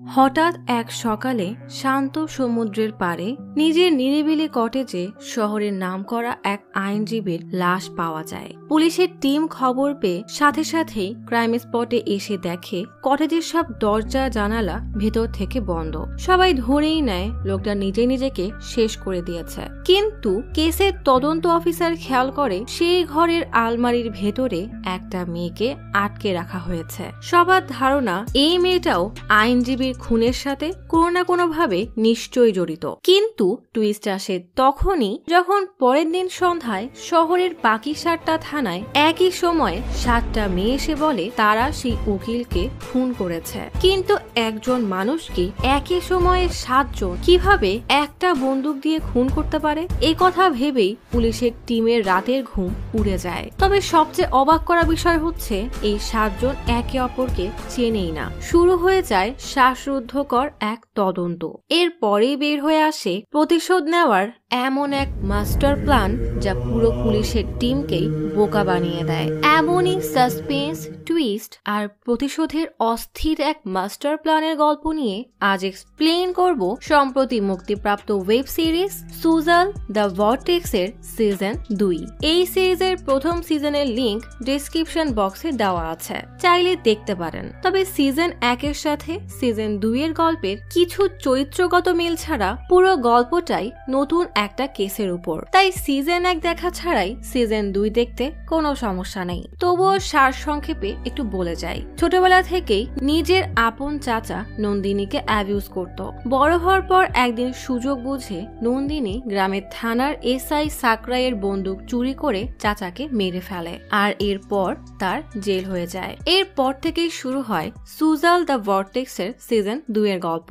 হঠাৎ এক সকালে শান্ত সমুদ্রের পাড়ে নিজের নিরিবিলি কটেজে শহরের নামকরা এক আইনজীবীর লাশ পাওয়া যায়। পুলিশের টিম খবর পেয়ে সাথে সাথেই ক্রাইম স্পটে এসে দেখে কটেজের সব দরজা জানালা ভেতর থেকে বন্ধ। সবাই ধরেই নেয় লোকটা নিজেকে শেষ করে দিয়েছে। কিন্তু কেসের তদন্ত অফিসার খেয়াল করে সেই ঘরের আলমারির ভেতরে একটা মেয়েকে আটকে রাখা হয়েছে। সবার ধারণা এই মেয়েটাও আইনজীবীর খুনের সাথে কোনো না কোনো ভাবে নিশ্চয়ই জড়িত। কিন্তু টুইস্ট আসে তখনই যখন পরের দিন সন্ধ্যায় শহরের বাকি 7টা থানায় একই সময়ে 7টা মেয়ে এসে বলে তারা সেই উকিলকে খুন করেছে। কিন্তু একজন মানুষকে একই সময়ে 7 জন কিভাবে একটা বন্দুক দিয়ে খুন করতে পারে, এই কথা ভেবেই পুলিশের টিমের রাতের ঘুম উড়ে যায়। তবে সবচেয়ে অবাক করা বিষয় হচ্ছে এই 7 জন একে অপরকে চেনেই না। শুরু হয়ে যায় শ্বাসরুদ্ধকর এক তদন্ত। এরপরেই বের হয়ে আসে প্রতিশোধ নেওয়ার এমন এক মাস্টার প্ল্যান যা পুরো পুলিশের টিমকেই বোকা বানিয়ে দেয়। এমনই সাসপেন্স, টুইস্ট আর প্রতিশোধের অস্থির এক মাস্টার প্ল্যানের গল্প নিয়ে আজ এক্সপ্লেইন করব সম্প্রতি মুক্তিপ্রাপ্ত web series Suzhal the vortex এর সিজন 2। এই সিরিজের প্রথম সিজনের লিংক ডেসক্রিপশন বক্সে দেওয়া আছে, চাইলে দেখতে পারেন। তবে সিজন 1 এর সাথে সিজন 2 এর গল্পের কিছু চরিত্রগত মিল ছাড়া পুরো গল্পটাই নতুন একটা কেসের উপর। তাই সিজন 1 দেখা ছাড়াই সিজন 2 দেখতে কোনো সমস্যা নেই। তবুও সারসংক্ষেপে একটু বলে যাই। ছোটবেলা থেকেই নিজের আপন চাচা নন্দিনীকে অ্যাবিউজ করত। বড় হওয়ার পর একদিন সুযোগ বুঝে নন্দিনী গ্রামের থানার এসআই সাকরাইয়ের বন্দুক চুরি করে চাচাকে মেরে ফেলে, আর এরপর তার জেল হয়ে যায়। এরপর থেকেই শুরু হয় সুজাল দ্য ভর্টেক্স এর সিজন 2 এর গল্প।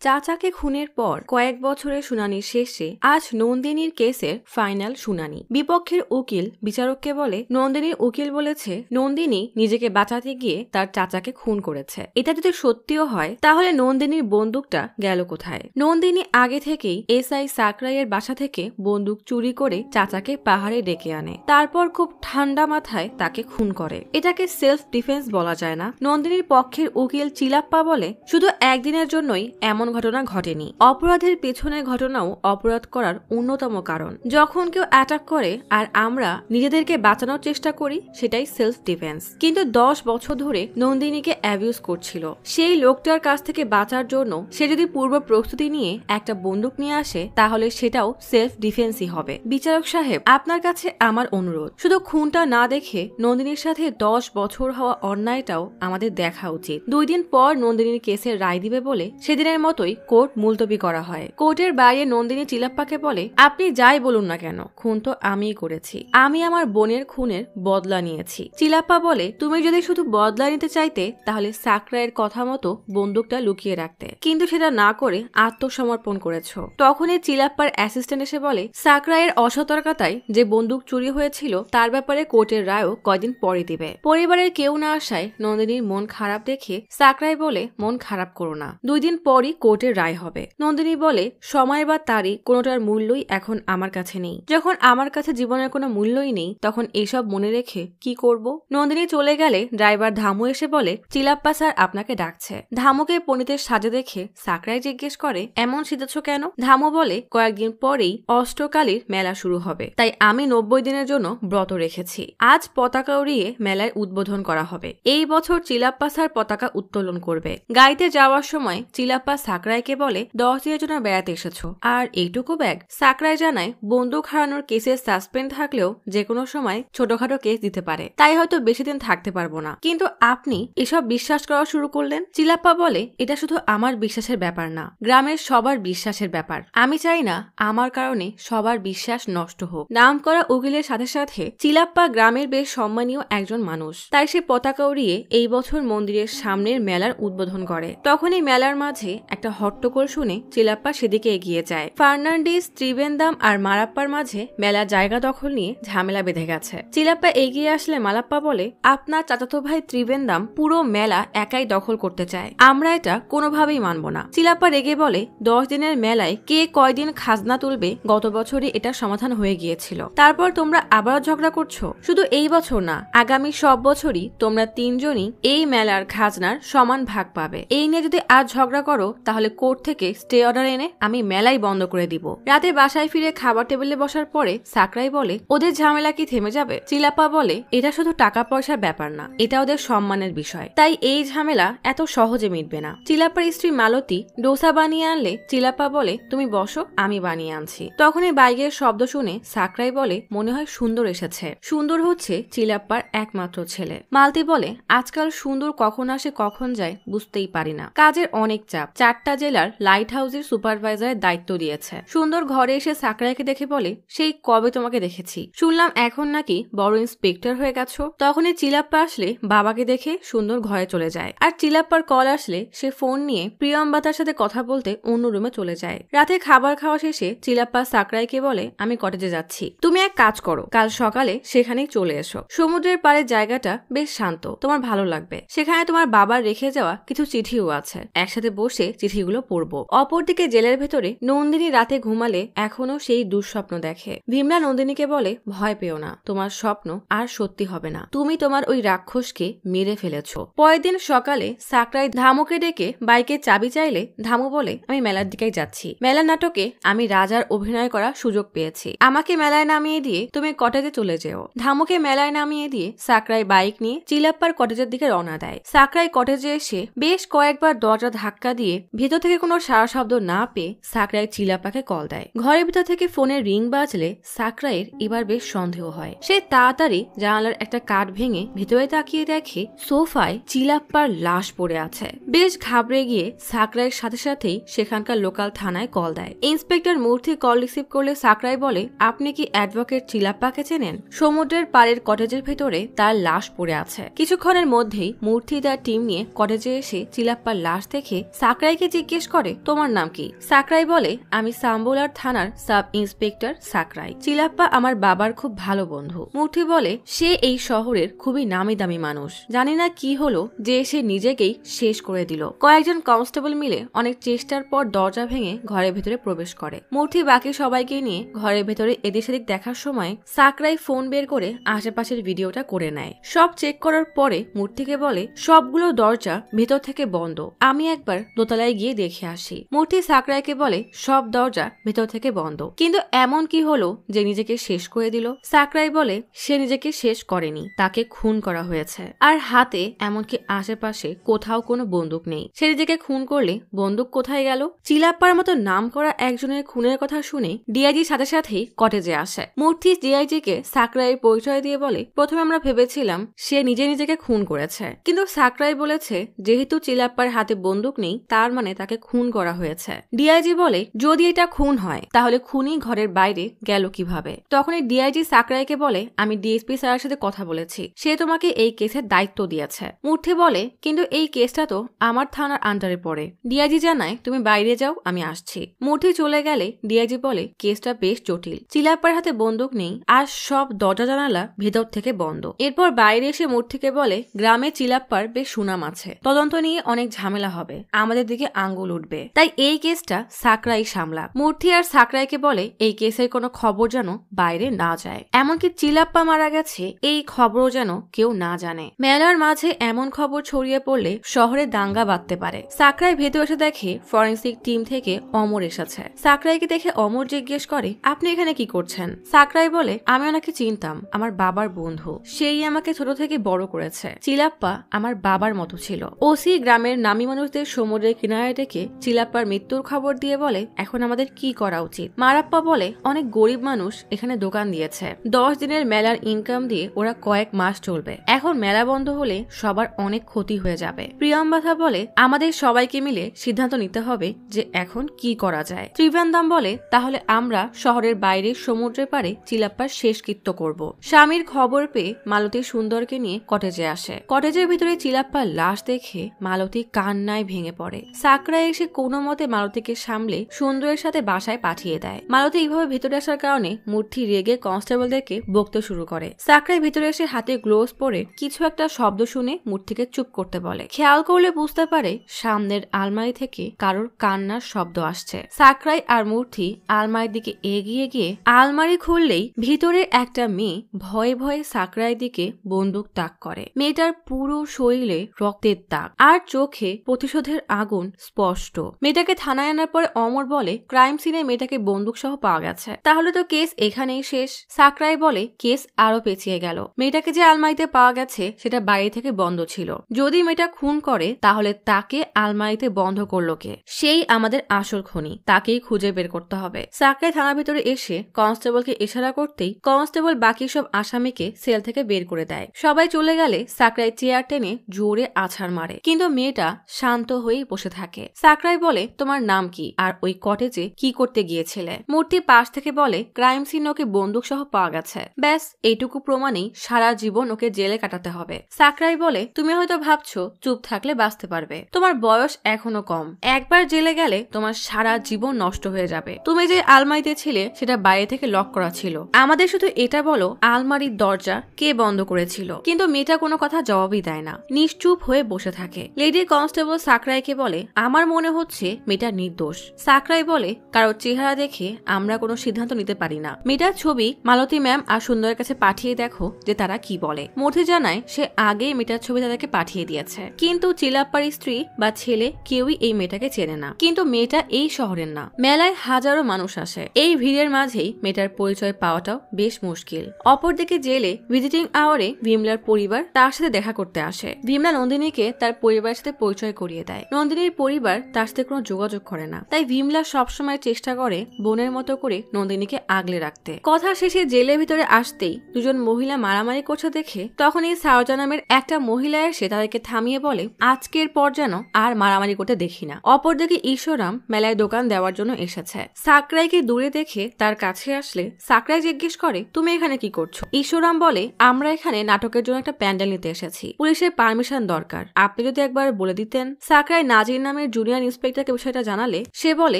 চাচাকে খুনের পর কয়েক বছরের শুনানির শেষে আজ নন্দিনীর কেসের ফাইনাল শুনানি। বিপক্ষের উকিল বিচারককে বলে নন্দিনীর উকিল বলেছে নন্দিনী নিজেকে বাঁচাতে গিয়ে তার চাচাকে খুন করেছে। এটা যদি সত্যিও হয় তাহলে নন্দিনীর বন্দুকটা গেল কোথায়? নন্দিনী আগে থেকেই এসআই সাকরাইয়ের বাসা থেকে বন্দুক চুরি করে চাচাকে পাহাড়ে ডেকে আনে, তারপর খুব ঠান্ডা মাথায় তাকে খুন করে। এটাকে সেলফ ডিফেন্স বলা যায় না। নন্দিনীর পক্ষের উকিল চিলাপ্পা বলে শুধু একদিনের জন্যই এমন ঘটনা ঘটেনি, অপরাধের পেছনের ঘটনাও অপরাধ করার অন্যতম কারণ। যখন কেউ অ্যাটাক করে আর আমরা নিজেদেরকে বাঁচানোর চেষ্টা করি সেটাই সেলফ ডিফেন্স। কিন্তু 10 বছর ধরে নন্দিনীকে অ্যাবিউজ করছিল। সেই লোকটার কাছ থেকে বাঁচার জন্য সে যদি পূর্ব প্রস্তুতি নিয়ে একটা বন্দুক নিয়ে আসে তাহলে সেটাও সেলফ ডিফেন্সই হবে। বিচারক সাহেব, আপনার কাছে আমার অনুরোধ, শুধু খুনটা না দেখে নন্দিনীর সাথে 10 বছর হওয়া অন্যায়টাও আমাদের দেখা উচিত। 2 দিন পর নন্দিনীর কেসের রায় দিবে বলে সেদিনের মতোই কোর্ট মুলতবি করা হয়। কোর্টের বাইরে নন্দিনী চিলাপ্পাকে বলে আপনি যাই বলুন না কেন, খুন তো আমিই করেছি। আমি আমার বোনের খুনের বদলা নিয়েছি। চিলাপ্পা বলে তুমি যদি শুধু বদলা নিতে চাইতে তাহলে সাকরাইয়ের কথা মতো বন্দুকটা লুকিয়ে রাখতে, কিন্তু সেটা না করে আত্মসমর্পণ করেছ। তখনই চিলাপ্পার অ্যাসিস্ট্যান্ট এসে বলে সাকরাইয়ের অসতর্কতায় যে বন্দুক চুরি হয়েছিল তার ব্যাপারে কোর্টের রায়ও কয়দিন পরে দিবে। পরিবারের কেউ না আসায় নন্দিনীর মন খারাপ দেখে সাকরাই বলে মন খারাপ করো না, 2 দিন পরই কোর্টের রায় হবে। নন্দিনী বলে সময় বা তারিখ কোনোটার মূল্যই এখন আমার কাছে নেই। যখন আমার কাছে জীবনের কোনো মূল্যই নেই তখন এসব মনে রেখে কি করব? নন্দিনী চলে গেলে ড্রাইভার ধামু এসে বলে চিলাপ্পা স্যার আপনাকে ডাকছে। ধামুকে পণ্ডিতের সাজে দেখে সাকরাই জিজ্ঞেস করে এমন সেজেছ কেন? ধামু বলে কয়েকদিন পরেই অষ্টকালীর মেলা শুরু হবে, তাই আমি 90 দিনের জন্য ব্রত রেখেছি। আজ পতাকা উড়িয়ে মেলায় উদ্বোধন করা হবে। এই বছর চিলাপ্পা স্যার পতাকা উত্তোলন করবে। গাড়িতে যাওয়ার সময় চিলাপ্পা সাকরাইকে বলে 10 দিনের জন্য বেড়াতে এসেছো আর এইটুকু ব্যাগ? সাকরাই জানায় বন্দুক হারানোর কেসে সাসপেন্ড থাকলেও যে কোনো সময় ছোটখাটো কেস দিতে পারে, তাই হয়তো বেশি দিন থাকতে পারবো না। কিন্তু আপনি এসব বিশ্বাস করা শুরু করলেন। চিলাপ্পা বলে এটা শুধু আমার বিশ্বাসের ব্যাপার না, গ্রামের সবার বিশ্বাসের ব্যাপার। আমি চাই না আমার কারণে সবার বিশ্বাস নষ্ট হোক। নাম করা উকিলের সাথে সাথে চিলাপ্পা গ্রামের বেশ সম্মানীয় একজন মানুষ, তাই সে পতাকা উড়িয়ে এই বছর মন্দিরের সামনের মেলার উদ্বোধন করে। তখনই মেলার মাঝে একটা একটা হট্টগোল শুনে চিলাপ্পা সেদিকে এগিয়ে যায়। ফার্নান্ডিস, ত্রিবেন্দাম আর মালাপ্পার মাঝে মেলার জায়গা দখল নিয়ে ঝামেলা বেঁধে গেছে। চিলাপ্পা এগিয়ে আসলে মালাপ্পা বলে, আপনার চাচাতো ভাই ত্রিবেন্দাম পুরো মেলা একাই দখল করতে চায়, আমরা এটা কোনোভাবেই মানব না। চিলাপ্পা রেগে বলে, 10 দিনের মেলায় কে কয়দিন খাজনা তুলবে গত বছরই এটা সমাধান হয়ে গিয়েছিল, তারপর তোমরা আবারও ঝগড়া করছো। শুধু এই বছর না, আগামী সব বছরই তোমরা 3 জনই এই মেলার খাজনার সমান ভাগ পাবে। এই নিয়ে যদি আজ ঝগড়া করো তাহলে কোর্ট থেকে স্টে অর্ডার এনে আমি মেলাই বন্ধ করে দিব। রাতে বাসায় ফিরে খাবার টেবিলে বসার পরে সাকরাই বলে, ওদের ঝামেলা কি থেমে যাবে? চিলাপ্পা বলে, এটা শুধু টাকা পয়সার ব্যাপার না, এটা ওদের সম্মানের বিষয়, তাই এই ঝামেলা এত সহজে মিটবে না। চিলাপ্পার স্ত্রী মালতী ডোসা বানিয়ে আনলে চিলাপ্পা বলে, তুমি বসো, আমি বানিয়ে আনছি। তখনই বাইকের শব্দ শুনে সাকরাই বলে, মনে হয় সুন্দর এসেছে। সুন্দর হচ্ছে চিলাপ্পার একমাত্র ছেলে। মালতী বলে, আজকাল সুন্দর কখন আসে কখন যায় বুঝতেই পারি না, কাজের অনেক চাপ, 4টা জেলার লাইট হাউসের সুপারভাইজারের দায়িত্ব দিয়েছে। সুন্দর ঘরে এসে সাকরাইকে দেখে বলে, সেই কবে তোমাকে দেখেছি, শুনলাম এখন নাকি বড় ইন্সপেক্টর হয়ে গেছো। তখনই চিলাপ্পা আসলে বাবাকে দেখে সুন্দর ঘরে চলে যায়, আর চিলাপ্পার কল আসলে সে ফোন নিয়ে প্রিয়ম্বাতার সাথে কথা বলতে অন্য রুমে চলে যায়। রাতে খাবার খাওয়া শেষে চিলাপ্পা সাকরাইকে বলে, আমি কটেজে যাচ্ছি, তুমি এক কাজ করো, কাল সকালে সেখানেই চলে এসো। সমুদ্রের পাড়ের জায়গাটা বেশ শান্ত, তোমার ভালো লাগবে। সেখানে তোমার বাবার রেখে যাওয়া কিছু চিঠিও আছে, একসাথে বসে চিঠিগুলো পড়বো। অপরদিকে জেলের ভেতরে নন্দিনী রাতে ঘুমালে এখনো সেই দুঃস্বপ্ন দেখে। ভীমরা নন্দিনীকে বলে, ভয় পেও না, তোমার স্বপ্ন আর সত্যি হবে না, তুমি তোমার ওই রাক্ষসকে মেরে ফেলেছো। পরের দিন সকালে সাকরাই ধামুকে ডেকে বাইকে চাবি চাইলে ধামু বলে, আমি মেলার দিকেই যাচ্ছি। মেলা নাটকে আমি রাজার অভিনয় করার সুযোগ পেয়েছি, আমাকে মেলায় নামিয়ে দিয়ে তুমি কটেজে চলে যেও। ধামুকে মেলায় নামিয়ে দিয়ে সাকরাই বাইক নিয়ে চিলাপ্পার কটেজের দিকে রওনা দেয়। সাকরাই কটেজে এসে বেশ কয়েকবার দরজা ধাক্কা দিয়ে ভেতর থেকে কোনো সারা শব্দ না পেয়ে সাকরাই চিলাপ্পাকে কল দেয়। ঘরের ভিতর থেকে ফোনের রিং বাজলে সাকরাইয়ের এবার বেশ সন্দেহ হয়। সে তাড়াতাড়ি জানালার একটা কাঠ ভেঙে ভেতরে তাকিয়ে দেখে সোফায় চিলাপ্পার লাশ পড়ে আছে। বেশ ঘাবড়ে গিয়ে সাকরাইয়ের সাথে সাথেই সেখানকার লোকাল থানায় কল দেয়। ইন্সপেক্টর মূর্তি কল রিসিভ করলে সাকরাই বলে, আপনি কি অ্যাডভোকেট চিলাপ্পাকে চেনেন? সমুদ্রের পাড়ের কটেজের ভেতরে তার লাশ পড়ে আছে। কিছুক্ষণের মধ্যেই মূর্তি তার টিম নিয়ে কটেজে এসে চিলাপ্পার লাশ দেখে সাকরাইকে জিজ্ঞেস করে, তোমার নাম কি? সাকরাই বলে, আমি সাম্বুলার থানার সাব ইন্সপেক্টর সাকরাই। চিলাপ্পা আমার বাবার খুব ভালো বন্ধু। মূর্তি বলে, সে এই শহরের খুবই নামি দামি মানুষ, জানি না কি হলো যে সে নিজেকেই শেষ করে দিল। কয়েকজন কনস্টেবল মিলে অনেক চেষ্টার পর দরজা ভেঙে ঘরের ভেতরে প্রবেশ করে। মূর্তি বাকি সবাইকে নিয়ে ঘরের ভেতরে এদিক সেদিক দেখার সময় সাকরাই ফোন বের করে আশেপাশের ভিডিওটা করে নেয়। সব চেক করার পরে মূর্তিকে বলে, সবগুলো দরজা ভেতর থেকে বন্ধ, আমি একবার দোতলায় গিয়ে দেখে আসি। মূর্তি সাকরাইকে বলে, সব দরজা ভেতর থেকে বন্ধ, কিন্তু এমন কি হলো যে নিজেকে শেষ করে দিল? সাকরাই বলে, সে নিজেকে শেষ করেনি, তাকে খুন করা হয়েছে, আর হাতে এমনকি আশেপাশে কোথাও কোনো বন্দুক নেই। সে নিজেকে খুন করলে বন্দুক কোথায় গেল? চিলাপ্পার মতো নাম করা একজনের খুনের কথা শুনে ডিআইজির সাথে সাথেই কটেজে আসে। মূর্তি ডিআইজিকে সাকরাইয়ের পরিচয় দিয়ে বলে, প্রথমে আমরা ভেবেছিলাম সে নিজেকে খুন করেছে, কিন্তু সাকরাই বলেছে যেহেতু চিলাপ্পার হাতে বন্দুক নেই তার মানে তাকে খুন করা হয়েছে। ডিআইজি বলে, যদি এটা খুন হয় তাহলে খুনি ঘরের বাইরে গেল কিভাবে? তখনই ডিআইজি সাকরাইকে বলে, আমি ডিএসপি স্যারের সাথে কথা বলেছি, সে তোমাকে এই কেসের দায়িত্ব দিয়েছে। মূর্তি বলে, কিন্তু এই কেসটা তো আমার থানার আন্ডারে পড়ে। ডিআইজি জানায়, তুমি বাইরে যাও, আমি আসছি। মূর্তি চলে গেলে ডিআইজি বলে, কেসটা বেশ জটিল, চিলাপ্পার হাতে বন্দুক নেই আর সব দরজা জানালা ভেতর থেকে বন্ধ। এরপর বাইরে এসে মূর্তিকে বলে, গ্রামে চিলাপ্পার বেশ সুনাম আছে, তদন্ত নিয়ে অনেক ঝামেলা হবে, আমাদের দিকে আঙ্গুল উঠবে, তাই এই কেসটা সাকরাই সামলা। মূর্তি আর সাকরাইকে বলে, এই কেসের কোনো খবর যেন বাইরে না যায়, এমনকি চিলাপ্পা মারা গেছে এই খবরও যেন কেউ না জানে। মেলার মাঝে এমন খবর ছড়িয়ে পড়লে শহরে দাঙ্গা বাঁধতে পারে। সাকরাই ভেতরে এসে দেখে ফরেন্সিক টিম থেকে অমর এসেছে। সাকরাইকে দেখে অমর জিজ্ঞেস করে, আপনি এখানে কি করছেন? সাকরাই বলে, আমি ওনাকে চিনতাম, আমার বাবার বন্ধু, সেই আমাকে ছোট থেকে বড় করেছে। চিলাপ্পা আমার বাবার মতো ছিল। ওসি গ্রামের নামী মানুষদের সমুদ্রের কিনারে ডেকে চিলাপ্পার মৃত্যুর খবর দিয়ে বলে, এখন আমাদের কি করা উচিত? মারাপ্পা বলে, অনেক গরিব মানুষ এখানে দোকান দিয়েছে, 10 দিনের মেলার ইনকাম দিয়ে ওরা কয়েক মাস চলবে, এখন মেলা বন্ধ হলে সবার অনেক ক্ষতি হয়ে যাবে। প্রিয়ম্বাথা বলে, আমাদের সবাইকে মিলে সিদ্ধান্ত নিতে হবে যে এখন কি করা যায়। ত্রিবেন্দাম বলে, তাহলে আমরা শহরের বাইরে সমুদ্রের পাড়ে চিলাপ্পার শেষকৃত্য করব। স্বামীর খবর পেয়ে মালতী সুন্দরকে নিয়ে কটেজে আসে। কটেজের ভিতরে চিলাপ্পার লাশ দেখে মালতী কান্নায় ভেঙে পড়ে। সাকরাই এসে কোনো মতে মালতীকে সামলে সুন্দরের সাথে বাসায় পাঠিয়ে দেয়। মালতী এইভাবে ভিতরে আসার কারণে মূর্তি রেগে কনস্টেবলদেরকে বকতে শুরু করে। সাকরাই ভিতরে এসে হাতে গ্লোভস পরে কিছু একটা শব্দ শুনে মূর্তিকে চুপ করতে বলে। খেয়াল করলে বুঝতে পারে সামনের আলমারি থেকে কারোর কান্নার শব্দ আসছে। সাকরাই আর মূর্তি আলমারির দিকে এগিয়ে গিয়ে আলমারি খুললেই ভিতরে একটা মেয়ে ভয়ে ভয়ে সাকরাই দিকে বন্দুক তাক করে। মেয়েটার পুরো শরীরে রক্তের দাগ আর চোখে প্রতিশোধের আগুন স্পষ্ট। মেয়েটাকে থানায় আনার পরে অমর বলে ক্রাইম সিনে মেয়েটাকে বন্দুক সহ পাওয়া গেছে, তাহলে তো কেস এখানেই শেষ। সাকরাই বলে কেস আরো পেছিয়ে গেল। মেয়েটাকে যে আলমারিতে পাওয়া গেছে সেটা বাইরে থেকে বন্ধ ছিল। যদি মেয়েটা খুন করে তাহলে তাকে আলমারিতে বন্ধ করলো কে? সেই আমাদের আসল খুনি, তাকেই খুঁজে বের করতে হবে। সাকরাই থানার ভিতরে এসে কনস্টেবলকে ইশারা করতেই কনস্টেবল বাকি সব আসামিকে সেল থেকে বের করে দেয়। সবাই চলে গেলে সাকরাই চেয়ার টেনে জোরে আছাড় মারে, কিন্তু মেয়েটা শান্ত হয়েই বসে থাকে। সাকরাই বলে তোমার নাম কি আর ওই কটেজে কি করতে গিয়েছিলে? মূর্তি পাশ থেকে বলে ক্রাইম সিন ওকে বন্দুক সহ পাওয়া গেছে, ব্যাস এইটুকু প্রমাণেই সারা জীবন ওকে জেলে কাটাতে হবে। সাকরাই বলে তুমি হয়তো ভাবছো চুপ থাকলে বাঁচতে পারবে, তোমার বয়স এখনো কম। একবার জেলে গেলে তোমার সারা জীবন নষ্ট হয়ে যাবে। তুমি যে আলমারিতে ছিলে সেটা বাইরে থেকে লক করা ছিল। আমাদের শুধু এটা বলো আলমারির দরজা কে বন্ধ করেছিল? কিন্তু মেয়েটা কোনো কথা জবাবই দেয় না, নিশ্চুপ হয়ে বসে থাকে। লেডি কনস্টেবল সাকরাইকে বলে আমার মনে হচ্ছে মেয়েটা নির্দোষ। সাকরাই বলে কারোর চেহারা দেখে আমরা কোনো সিদ্ধান্ত নিতে পারি না। মেয়েটার ছবি মালতী ম্যাম আর সুন্দরের কাছে পাঠিয়ে দেখো যে তারা কি বলে। মূর্তি জানায় সে আগেই মেয়েটার ছবি তাদেরকে পাঠিয়ে দিয়েছে, কিন্তু চিলাপ্পার স্ত্রী বা ছেলে কেউই এই মেয়েটাকে চেনে না। কিন্তু মেয়েটা এই শহরের না। মেলায় হাজারো মানুষ আসে, এই ভিড়ের মাঝেই মেয়েটার পরিচয় পাওয়াটাও বেশ মুশকিল। অপরদিকে জেলে ভিজিটিং আওয়ারে বিমলার পরিবার তার সাথে দেখা করতে আসে। বিমলা নন্দিনীকে তার পরিবারের সাথে পরিচয় করিয়ে দেয়। নন্দিনীর পরিবার তার সাথে কোনো যোগাযোগ করে না, তাই বিমলা সবসময় চেষ্টা করে বোনের মতো করে নন্দিনীকে আগলে রাখতে। কথা শেষে জেলের ভিতরে আসতেই দুজন মহিলা মারামারি করছে দেখে তখনই সারজা নামের একটা মহিলা এসে তাদেরকে থামিয়ে বলে আজকের পর যেন আর মারামারি করতে দেখি না। অপরদিকে ঈশ্বরাম মেলায় দোকান দেওয়ার জন্য এসেছে। সাকরাইকে দূরে দেখে তার কাছে আসলে সাকরাই জিজ্ঞেস করে তুমি এখানে কি করছো? ঈশ্বরাম বলে আমরা এখানে নাটকের জন্য একটা প্যান্ডেল নিতে এসেছি, পুলিশের পারমিশন দরকার, আপনি যদি একবার বলে দিতেন। সাকরাই নাজির নামের জুনিয়র ইন্সপেক্টরকে বিষয়টা জানালে সে বলে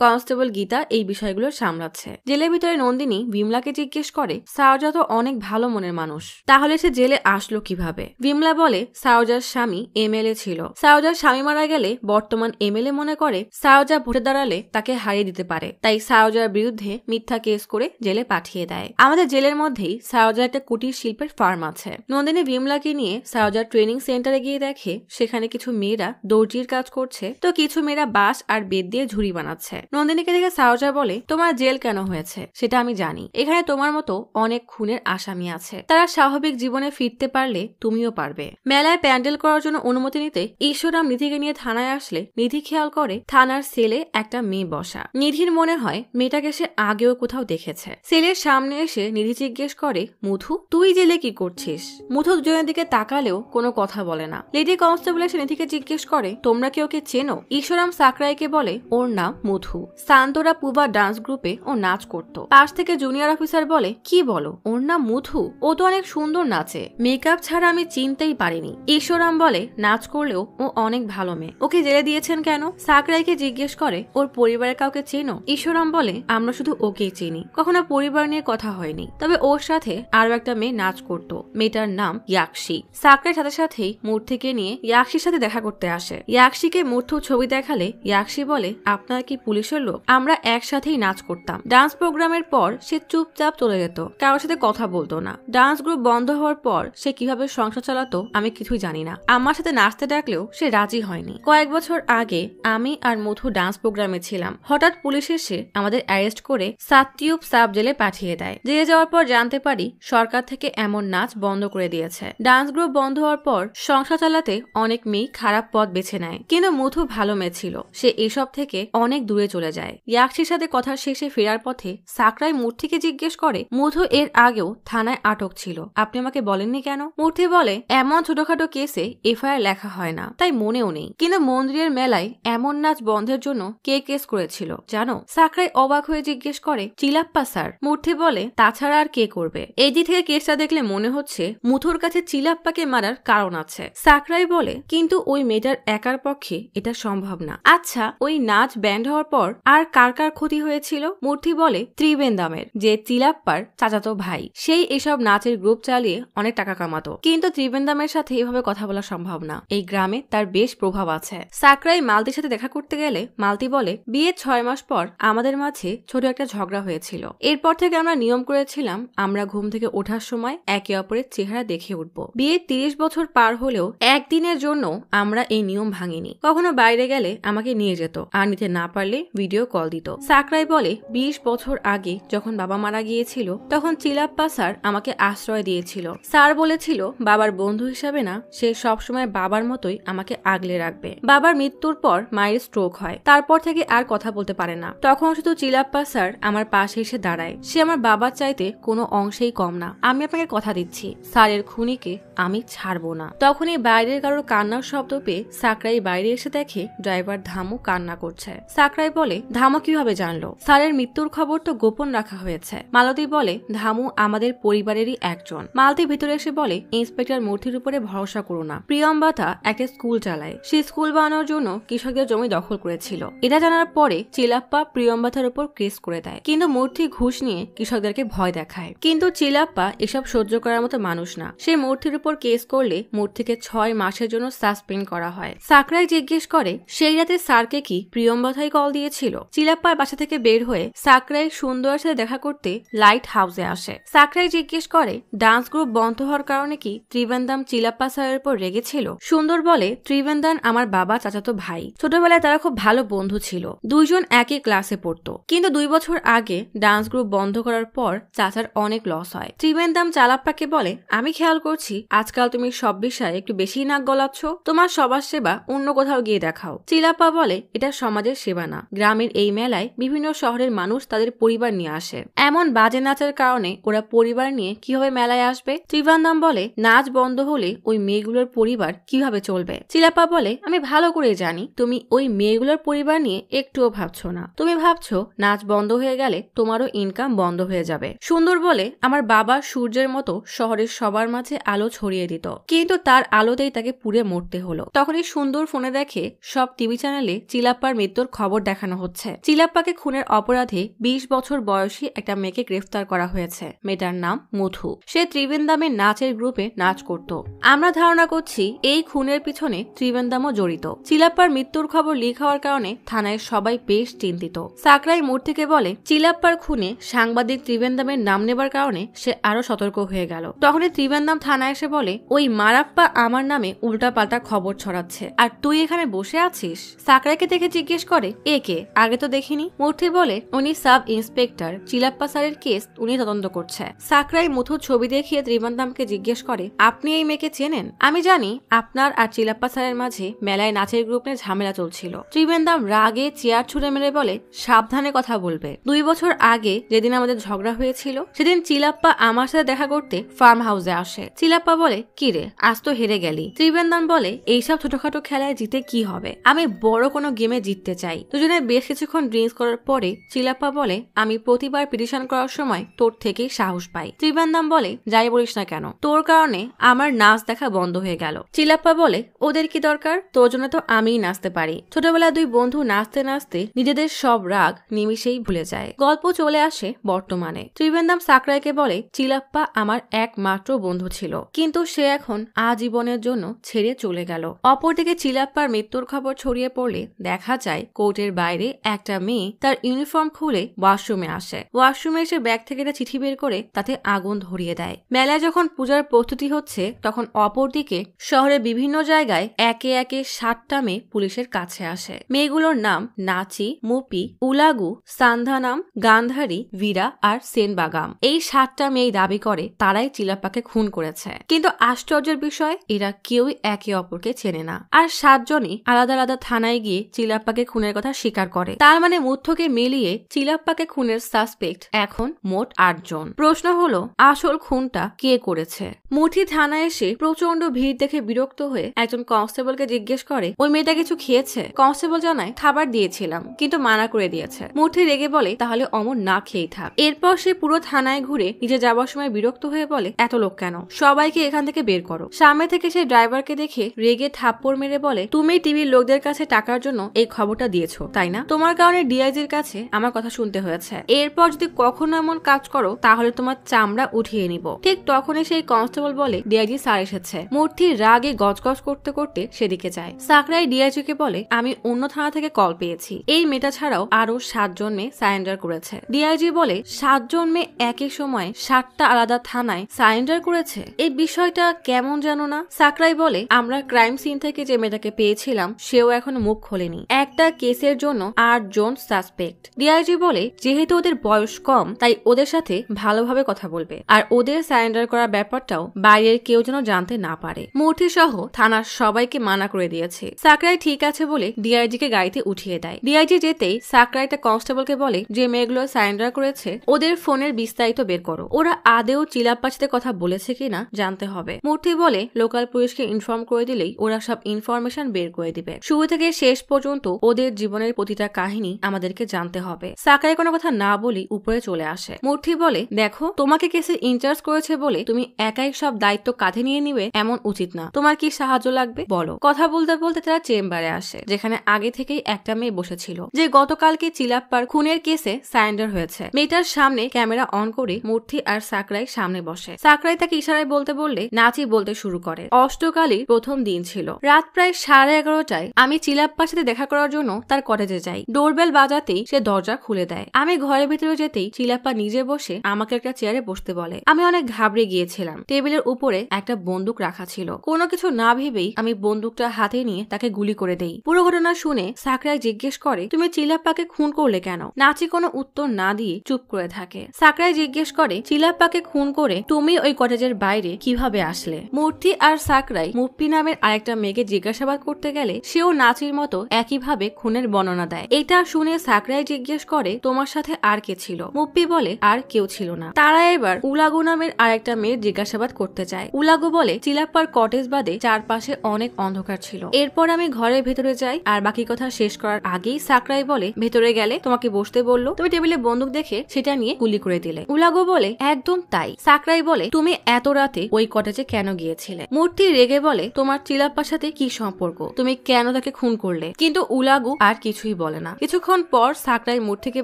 কনস্টেবল গীতা এই বিষয়গুলো সামলাচ্ছে। জেলের ভিতরে নন্দিনী বিমলাকে জিজ্ঞেস করে সারজা তো অনেক ভালো মনের মানুষ, তাহলে সে জেলে আসলো কিভাবে? বিমলা বলে সারজার স্বামী এমএলএ ছিল। সারজার স্বামী মারা গেলে বর্তমান এমএলএ মনে করে সারজা ভোটে দাঁড়ালে তাকে হারিয়ে দিতে পারে, তাই সারজার বিরুদ্ধে মিথ্যা কেস করে জেলে পাঠিয়ে দেয়। আমাদের জেলের মধ্যেই সারজার একটা কুটির শিল্পের ফার্ম আছে। নন্দিনী বিমলাকে নিয়ে সারজার ট্রেনিং সেন্টারে গিয়ে দেখে সেখানে কিছু মেয়েরা দর্জির কাজ করছে, তো কিছু মেয়েরা বাঁশ আর বেত দিয়ে ঝুড়ি বানাচ্ছে। নন্দিনীকে দেখে সারজা বলে তোমার জেল কেন হয়েছে সেটা আমি জানি, এখানে তোমার মতো অনেক খুনের আসামি আছে, তারা স্বাভাবিক জীবনে ফিরতে পারলে তুমিও পারবে। মেলায় প্যান্ডেল করার জন্য অনুমতি নিতে ঈশ্বরাম নিধিকে নিয়ে থানায় আসলে নিধি খেয়াল করে থানার সেলে একটা মেয়ে বসা। নিধির মনে হয় মেয়েটাকে সে আগেও কোথাও দেখেছে। সেলের সামনে এসে নিধি জিজ্ঞেস করে মুথু তুই জেলে কি করছিস? মুথু দুজনের দিকে তাকালেও কোনো কথা বলে না। লেডি কনস্টেবল এসে নিধিকে জিজ্ঞেস করে তোমরা কি ওকে চেনো? ঈশ্বরাম সাকরাইকে বলে ওর নাম মুথু, সান্তরা পুবা ডান্স গ্রুপে ও নাচ করত। পাশ থেকে জুনিয়র অফিসার বলে কি বলো, ওর নাম মুথু? ও তো অনেক সুন্দর নাচে, মেকআপ ছাড়া আমি চিনতেই পারিনি। ঈশ্বরাম বলে নাচ করলেও ও অনেক ভালো মেয়ে, ওকে জেলে দিয়েছেন কেন? সাকরাইকে জিজ্ঞেস করে ওর পরিবারের কাউকে চেনো? ঈশ্বরাম বলে আমরা শুধু ওকেই চিনি, কখনো পরিবার নিয়ে কথা হয়নি, তবে ওর সাথে আরো একটা মেয়ে নাচ করতো, মেয়েটার নাম ইয়াকশি। সাকরাইর সাথে সাথেই মূর্তিকে নিয়ে ইয়াকশির সাথে দেখা করতে আসে। ইয়াকশিকে মুথু ছবি দেখালে ইয়াকশি বলে আপনার কি পুলিশের লোক? আমরা একসাথেই নাচ করতাম। ডান্স প্রোগ্রামের পর সে চুপচাপ চলে যেত, কারোর সাথে কথা বলতো না। ডান্স গ্রুপ বন্ধ হওয়ার পর সে কিভাবে সংসার চালাতো আমি কিছুই জানি না। আমার সাথে নাচতে ডাকলেও সে রাজি হয়নি। কয়েক বছর আগে আমি আর মুথু ডান্স প্রোগ্রামে ছিলাম, হঠাৎ পুলিশ এসে আমাদের অ্যারেস্ট করে সাতটিউব সাব জেলে পাঠিয়ে দেয়। জেলে যাওয়ার পর জানতে পারি সরকার থেকে এমন নাচ বন্ধ করে দিয়েছে। ডান্স গ্রুপ বন্ধ হওয়ার পর সংসার চালাতে অনেক মেয়ে খারাপ পথ বেছে নেয়, কিন্তু মুথু ভালো মেয়ে ছিল, সে এসব থেকে অনেক দূরে চলে যায়। ইয়াকশির সাথে কথা শেষে ফেরার পথে সাকরাই মূর্তিকে জিজ্ঞেস করে মুথু এর আগেও থানায় আটক ছিল, আপনি আমাকে বলেননি কেন? মূর্তি বলে এমন ছোটখাটো কেসে এফআইআর লেখা হয় না, তাই মনেও নেই। কিন্তু মন্দিরের মেলায় এমন নাচ বন্ধের জন্য কে কেস করেছিল জানো? সাকরাই অবাক হয়ে জিজ্ঞেস করে চিলাপ্পা স্যার। মূর্তি বলে তাছাড়া আর কে করবে? এই দিক থেকে কেসটা দেখলে মনে হচ্ছে মুথুর কাছে চিলাপ্পাকে মারার কারণ আছে। সাকরাই বলে কিন্তু ওই মেয়েটার একার পক্ষে এটা সম্ভব না। আচ্ছা, ওই নাচ ব্যান্ড হওয়ার পর আর কার কার ক্ষতি হয়েছিল? মূর্তি বলে ত্রিবেন্দামের, যে চিলাপ্পার চাচাতো ভাই। সেই এসব নাচের গ্রুপ চালিয়ে অনেক টাকা কামাতো। কিন্তু ত্রিবেন্দামের সাথে এভাবে কথা বলা সম্ভব না। এই গ্রামে তার বেশ প্রভাব আছে। সাকরাই মালতির সাথে দেখা করতে গেলে মালতি বলে, বিয়ের 6 মাস পর আমাদের মাঝে ছোট একটা ঝগড়া হয়েছিল। এরপর থেকে আমরা নিয়ম করেছিলাম আমরা ঘুম থেকে ওঠার সময় একে অপরের চেহারা দেখে উঠব। বিয়ের 30 বছর পার হলেও একদিনের জন্য আমরা এই নিয়ম ভাঙিনি। কখনো বাইরে গেলে আমাকে নিয়ে যেত, আর নিতে না পারলে ভিডিও কল দিত। সাকরাই বলে, 20 বছর আগে যখন বাবা মারা গিয়েছিল তখন চিলাপ্পা স্যার আমাকে আশ্রয় দিয়েছিল। স্যার বলেছিল বাবার বন্ধু হিসাবে না, সে সবসময় বাবার মতোই আমাকে আগলে রাখবে। বাবার মৃত্যুর পর মায়ের স্ট্রোক হয়, তারপর থেকে আর কথা বলতে পারে না। তখন শুধু চিলাপ্পা স্যার আমার পাশে এসে দাঁড়ায়। সে আমার বাবার চাইতে কোনো অংশেই কম না। আমি আপনাকে কথা দিচ্ছি, স্যারের খুনিকে আমি ছাড়বো না। তখনই বাইরের কারোর কান্নার শব্দ পেয়ে সাকরাই বাইরে এসে দেখে ড্রাইভার ধামু কান্না করছে। সাকরাই বলে, ধামু কিভাবে জানলো? স্যারের মৃত্যুর খবর তো গোপন রাখা হয়েছে। মালতী বলে, ধামু আমাদের পরিবারেরই একজন। মালতী ভিতরে এসে বলে, ইন্সপেক্টর মূর্তির উপরে ভরসা করো না। প্রিয়ম্বতা একটা স্কুল চালায়, সে স্কুল বানানোর জন্য কৃষকদের জমি দখল করেছিল। এটা জানার পরে চিলাপ্পা প্রিয়ম্বতার উপর কেস করে দেয়, কিন্তু মূর্তি ঘুষ নিয়ে কৃষকদেরকে ভয় দেখায়। কিন্তু চিলাপ্পা এসব সহ্য করার মতো মানুষ না। সে মূর্তির উপর কেস করলে মূর্তিকে 6 মাসের জন্য সাসপেন্ড করা হয়। সাকরাই জিজ্ঞেস করে, সেই রাতে স্যারকে কি প্রিয়ম্বতাই কল দিয়েছিল? চিলাপ্পার বাসা থেকে বের হয়ে সাকরাই সুন্দরের সাথে দেখা করতে লাইট হাউসে আসে। সাকরাই জিজ্ঞেস করে, ডান্স গ্রুপ বন্ধ হওয়ার কারণে কি ত্রিবেন্দাম চিলাপ্পা স্যারের উপর রেগেছিল? সুন্দর বলে, ত্রিবেন্দান আমার বাবা চাচাতো ভাই। ছোটবেলায় তারা খুব ভালো বন্ধু ছিল, দুইজন একই ক্লাসে পড়তো। কিন্তু 2 বছর আগে ডান্স গ্রুপ বন্ধ করার পর চাচার অনেক লস হয়। ত্রিবেন্দাম চালাপ্পাকে বলে, আমি খেয়াল করছি আজকাল তুমি সব বিষয়ে একটু বেশি নাক গলাচ্ছ। তোমার সবার সেবা অন্য কোথাও গিয়ে দেখাও। চিলাপ্পা বলে, এটা সমাজের সেবা না। গ্রামের এই মেলায় বিভিন্ন শহরের মানুষ তাদের পরিবার নিয়ে আসে। এমন বাজে নাচের কারণে ওরা পরিবার নিয়ে কিভাবে মেলায় আসবে? ত্রিবেন্দাম বলে, নাচ বন্ধ হলে ওই মেয়েগুলোর পরিবার কিভাবে চলবে? চিলাপ্পা বলে, আমি ভালো করে জানি তুমি ওই মেয়েগুলোর পরিবার নিয়ে একটুও ভাবছো না। তুমি ভাবছো নাচ বন্ধ হয়ে গেলে তোমারও ইনকাম বন্ধ হয়ে যাবে। সুন্দর বলে, আমার বাবা সূর্যের মতো শহরের সবার মাঝে আলো ছড়িয়ে দিত, কিন্তু তার আলোতেই তাকে পুড়ে মরতে হলো। তখনই সুন্দর ফোনে দেখে সব টিভি চ্যানেলে চিলাপ্পার মৃত্যুর খবর দেখানো হচ্ছে। চিলাপ্পাকে খুনের অপরাধে 20 বছর বয়সী একটা মেয়েকে গ্রেফতার করা হয়েছে। মেয়েটার নাম মধু। সে ত্রিবেন্দামের নাচের গ্রুপে নাচ করত। আমরা ধারণা করছি এই খুনের পিছনে ত্রিবেন্দামও জড়িত। চিলাপ্পার মৃত্যুর খবর লিক হওয়ার কারণে থানায় সবাই বেশ চিন্তিত। সাকরাই মূর্তিকে বলে, চিলাপ্পার খুনে সাংবাদিক ত্রিবেন্দামের নাম নেবার কারণে সে আরো সতর্ক হয়ে গেল। তখনই ত্রিবেন্দাম থানায় এসে বলে, ওই মারাপ্পা আমার নামে উল্টাপাল্টা খবর ছড়াচ্ছে, আর তুই এখানে বসে আছিস? সাকরাইকে দেখে জিজ্ঞেস করে, এ কে? আগে তো দেখিনি। মূর্তি বলে, উনি সাব ইন্সপেক্টর, চিলাপ্পা স্যারের কেস উনি তদন্ত করছে। সাকরাই মুথুর ছবি দেখিয়ে ত্রিবেন্দামকে জিজ্ঞেস করে, আপনি এই মেয়েকে চেনেন? আমি জানি আপনার আর চিলাপ্পা স্যারের মাঝে মেলায় নাচের গ্রুপ নিয়ে ঝামেলা চলছিল। ত্রিবেন্দাম রাগে চেয়ার ছুড়ে মেরে বলে, সাবধানে কথা বলবে। 2 বছর আগে যেদিন আমাদের ঝগড়া হয়েছিল সেদিন চিলাপ্পা আমার সাথে দেখা করতে ফার্ম হাউসে আসে। চিলাপ্পা বলে, কি রে, আজ তো হেরে গেলি। ত্রিবেন্দাম বলে, এইসব ছোটখাটো খেলায় জিতে কি হবে? আমি বড় কোনো গেমে জিততে চাই। দুজনে বেশ কিছুক্ষণ ড্রিঙ্কস করার পরে চিলাপ্পা বলে, আমি প্রতিবার পিটিশন করার সময় তোর থেকেই সাহস পাই। ত্রিবেন্দাম বলে, যাই বলিস না কেন, তোর কারণে আমার নাচ দেখা বন্ধ হয়ে গেল। চিলাপ্পা বলে, ওদের কি দরকার? তোর জন্য তো আমিই নাচতে পারি। ছোটবেলায় 2 বন্ধু নাচতে নাচতে নিজেদের সব রাগ নিমিষেই ভুলে যায়। গল্প চলে আসে বর্তমানে। ত্রিবেন্দাম সাকরাইকে বলে, চিলাপ্পা আমার একমাত্র বন্ধু ছিল, কিন্তু সে এখন আজীবনের জন্য ছেড়ে চলে গেল। অপরদিকে চিলাপ্পার মৃত্যুর খবর ছড়িয়ে পড়লে দেখা যায় কোর্টের বাইরে একটা মেয়ে তার ইউনিফর্ম খুলে ওয়াশরুমে আসে। ওয়াশরুমে এসে ব্যাগ থেকে একটা চিঠি বের করে তাতে আগুন ধরিয়ে দেয়। মেলায় যখন পূজার প্রস্তুতি হচ্ছে তখন অপরদিকে শহরের বিভিন্ন জায়গায় একে একে 7টা মেয়ে পুলিশের কাছে আসে। মেয়েগুলোর নাম নাচি, মুপি, উলাগু, সান্ধানাম, গান্ধারী, বীরা আর সেনবাগাম। এই 7টা মেয়ে দাবি করে তারাই চিলাপ্পাকে খুন করেছে, কিন্তু আশ্চর্যের বিষয় এরা কেউই একে অপরকে চেনে না। আর 7 জনই আলাদা আলাদা থানায় গিয়ে চিলাপ্পাকে খুনের কথা স্বীকার করে। তার মানে মুথ্যকে মিলিয়ে চিলাপ্পাকে খুনের সাসপেক্ট এখন মোট 8 জন। প্রশ্ন হলো, আসল খুনটা কে করেছে? মুঠি থানায় এসে প্রচন্ড ভিড় দেখে বিরক্ত হয়ে একজন কনস্টেবলকে জিজ্ঞেস করে, ওই মেয়েটা কিছু খেয়েছে? কনস্টেবল জানায়, খাবার দিয়েছিলাম কিন্তু মানা করে দিয়েছে। মুঠি রেগে বলে, তাহলে অমর না খেয়েই থাক। এরপর সে পুরো থানায় ঘুরে নিজে যাবার সময় বিরক্ত হয়ে বলে, এত লোক কেন? সবাইকে এখান থেকে বের করো। সামনে থেকে সে ড্রাইভারকে দেখে রেগে থাপ্পড় মেরে বলে, তুমি টিভি লোকদের কাছে টাকার জন্য এই খবরটা দিয়েছো তাই না? তোমার কারণে ডিআইজির কাছে আমার কথা শুনতে হয়েছে। এরপর যদি কখনো এমন কাজ করো তাহলে তোমার চামড়া উঠিয়ে নিব। ঠিক তখনই সেই কনস্টেবল বলে ডিআইজি স্যার এসেছে। মূর্তি রাগে গজগজ করতে করতে সেদিকে যায়। সাকরাই ডিআইজি কে বলে আমি অন্য থানা থেকে কল পেয়েছি, এই মেয়েটা ছাড়াও আরো 7 জন মেয়ে সারেন্ডার করেছে। ডিআইজি বলে 7 জন মেয়ে একই সময়ে 7টা আলাদা থানায় সারেন্ডার করেছে, এই বিষয়টা কেমন জানো না? সাকরাই বলে আমরা ক্রাইম সিন থেকে যে মেয়েটাকে পেয়েছিলাম সেও এখনো মুখ খোলেনি। একটা কেসের জন্য 8 জন সাসপেক্ট। ডিআইজি বলে যেহেতু ওদের বয়স কম তাই ওদের সাথে ভালোভাবে কথা বলবে, আর ওদের সারেন্ডার করার ব্যাপারটাও বাইরের কেউ যেন জানতে না পারে। মূর্তি সহ থানার সবাইকে মানা করে দিয়েছে। সাকরাই ঠিক আছে বলে ডিআইজি কে গাড়িতে উঠিয়ে দেয়। ডিআইজি যেতেই সাকরাই তা কনস্টেবলকে বলে যে মেয়েগুলো সারেন্ডার করেছে ওদের ফোনের বিস্তারিত বের করো, ওরা আদেও চিলাপ্পার সাথে কথা বলেছে কিনা জানতে হবে। মূর্তি বলে লোকাল পুলিশকে ইনফর্ম করে দিলেই ওরা সব ইনফরমেশন বের করে দিবে। শুরু থেকে শেষ পর্যন্ত ওদের জীবনের প্রতিটা কাহিনী আমাদেরকে জানতে হবে। সাকরাই কোনো কথা না বলি উপরে চলে আসে। মূর্তি বলে দেখো তোমাকে কেসে ইনচার্জ করেছে বলে তুমি একাই সব দায়িত্ব কাঁধে নিয়ে নিবে এমন উচিত না, তোমার কি সাহায্য লাগবে বলো। কথা বলতে বলতে তারা চেম্বারে আসে যেখানে আগে থেকেই একটা মেয়ে বসেছিল যে গতকালকে চিলাপ্পার খুনের কেসে সারেন্ডার হয়েছে। মেয়েটার সামনে ক্যামেরা অন করে মূর্তি আর সাকরাই সামনে বসে। সাকরাই তাকে ইশারায় বলতে বললে নাচি বলতে শুরু করে। অষ্টকালীর প্রথম দিন ছিল, রাত প্রায় 11:30টায় আমি চিলাপ্পার সাথে দেখা করার জন্য তার কটেজে যাই। ডোরবেল বাজাতেই সে দরজা খুলে দেয়। আমি ঘরের ভিতরে যেতেই চিলাপ্পা নিজে বসে আমাকে একটা চেয়ারে বসতে বলে। আমি অনেক ঘাবড়ে গিয়েছিলাম। টেবিলের উপরে একটা বন্দুক রাখা ছিল। কোনো কিছু না ভেবেই আমি বন্দুকটা হাতে নিয়ে তাকে গুলি করে দেই। পুরো ঘটনা শুনে সাকরাই জিজ্ঞেস করে তুমি চিলাপ্পাকে খুন করলে কেন? নাচি কোনো উত্তর না দিয়ে চুপ করে থাকে। সাকরাই জিজ্ঞেস করে চিলাপ্পাকে খুন করে তুমি ওই কটেজের বাইরে কিভাবে আসলে? মূর্তি আর সাকরাই মুপ্পি নামের আরেকটা মেয়েকে জিজ্ঞাসাবাদ করতে গেলে সেও নাচির মতো একইভাবে খুনের বর্ণনা দেয়। এটা শুনে সাকরাই জিজ্ঞেস করে তোমার সাথে আর কে ছিল? মুপ্পি বলে আর কেউ ছিল না। তারা এবার উলাগু নামের আরেকটা মেয়ের জিজ্ঞাসাবাদ করতে চায়। উলাগু বলে চিলাপ্পার কটেজ বাদে চারপাশে অনেক অন্ধকার ছিল। এরপর আমি ঘরের ভেতরে যাই আর বাকি কথা শেষ করার আগেই সাকরাই বলে ভেতরে গেলে তোমাকে বসতে বললো, তুমি টেবিলে বন্দুক দেখে সেটা নিয়ে গুলি করে দিলে। উলাগু বলে একদম তাই। সাকরাই বলে তুমি এত রাতে ওই কটেজে কেন গিয়েছিলে? মূর্তি রেগে বলে তোমার চিলাপ্পার সাথে কি সম্পর্ক, তুমি কেন তাকে খুন করলে? কিন্তু উলাগু আর কিছুই বলে না। কিছুক্ষণ পর সাকরাই মূর্তিকে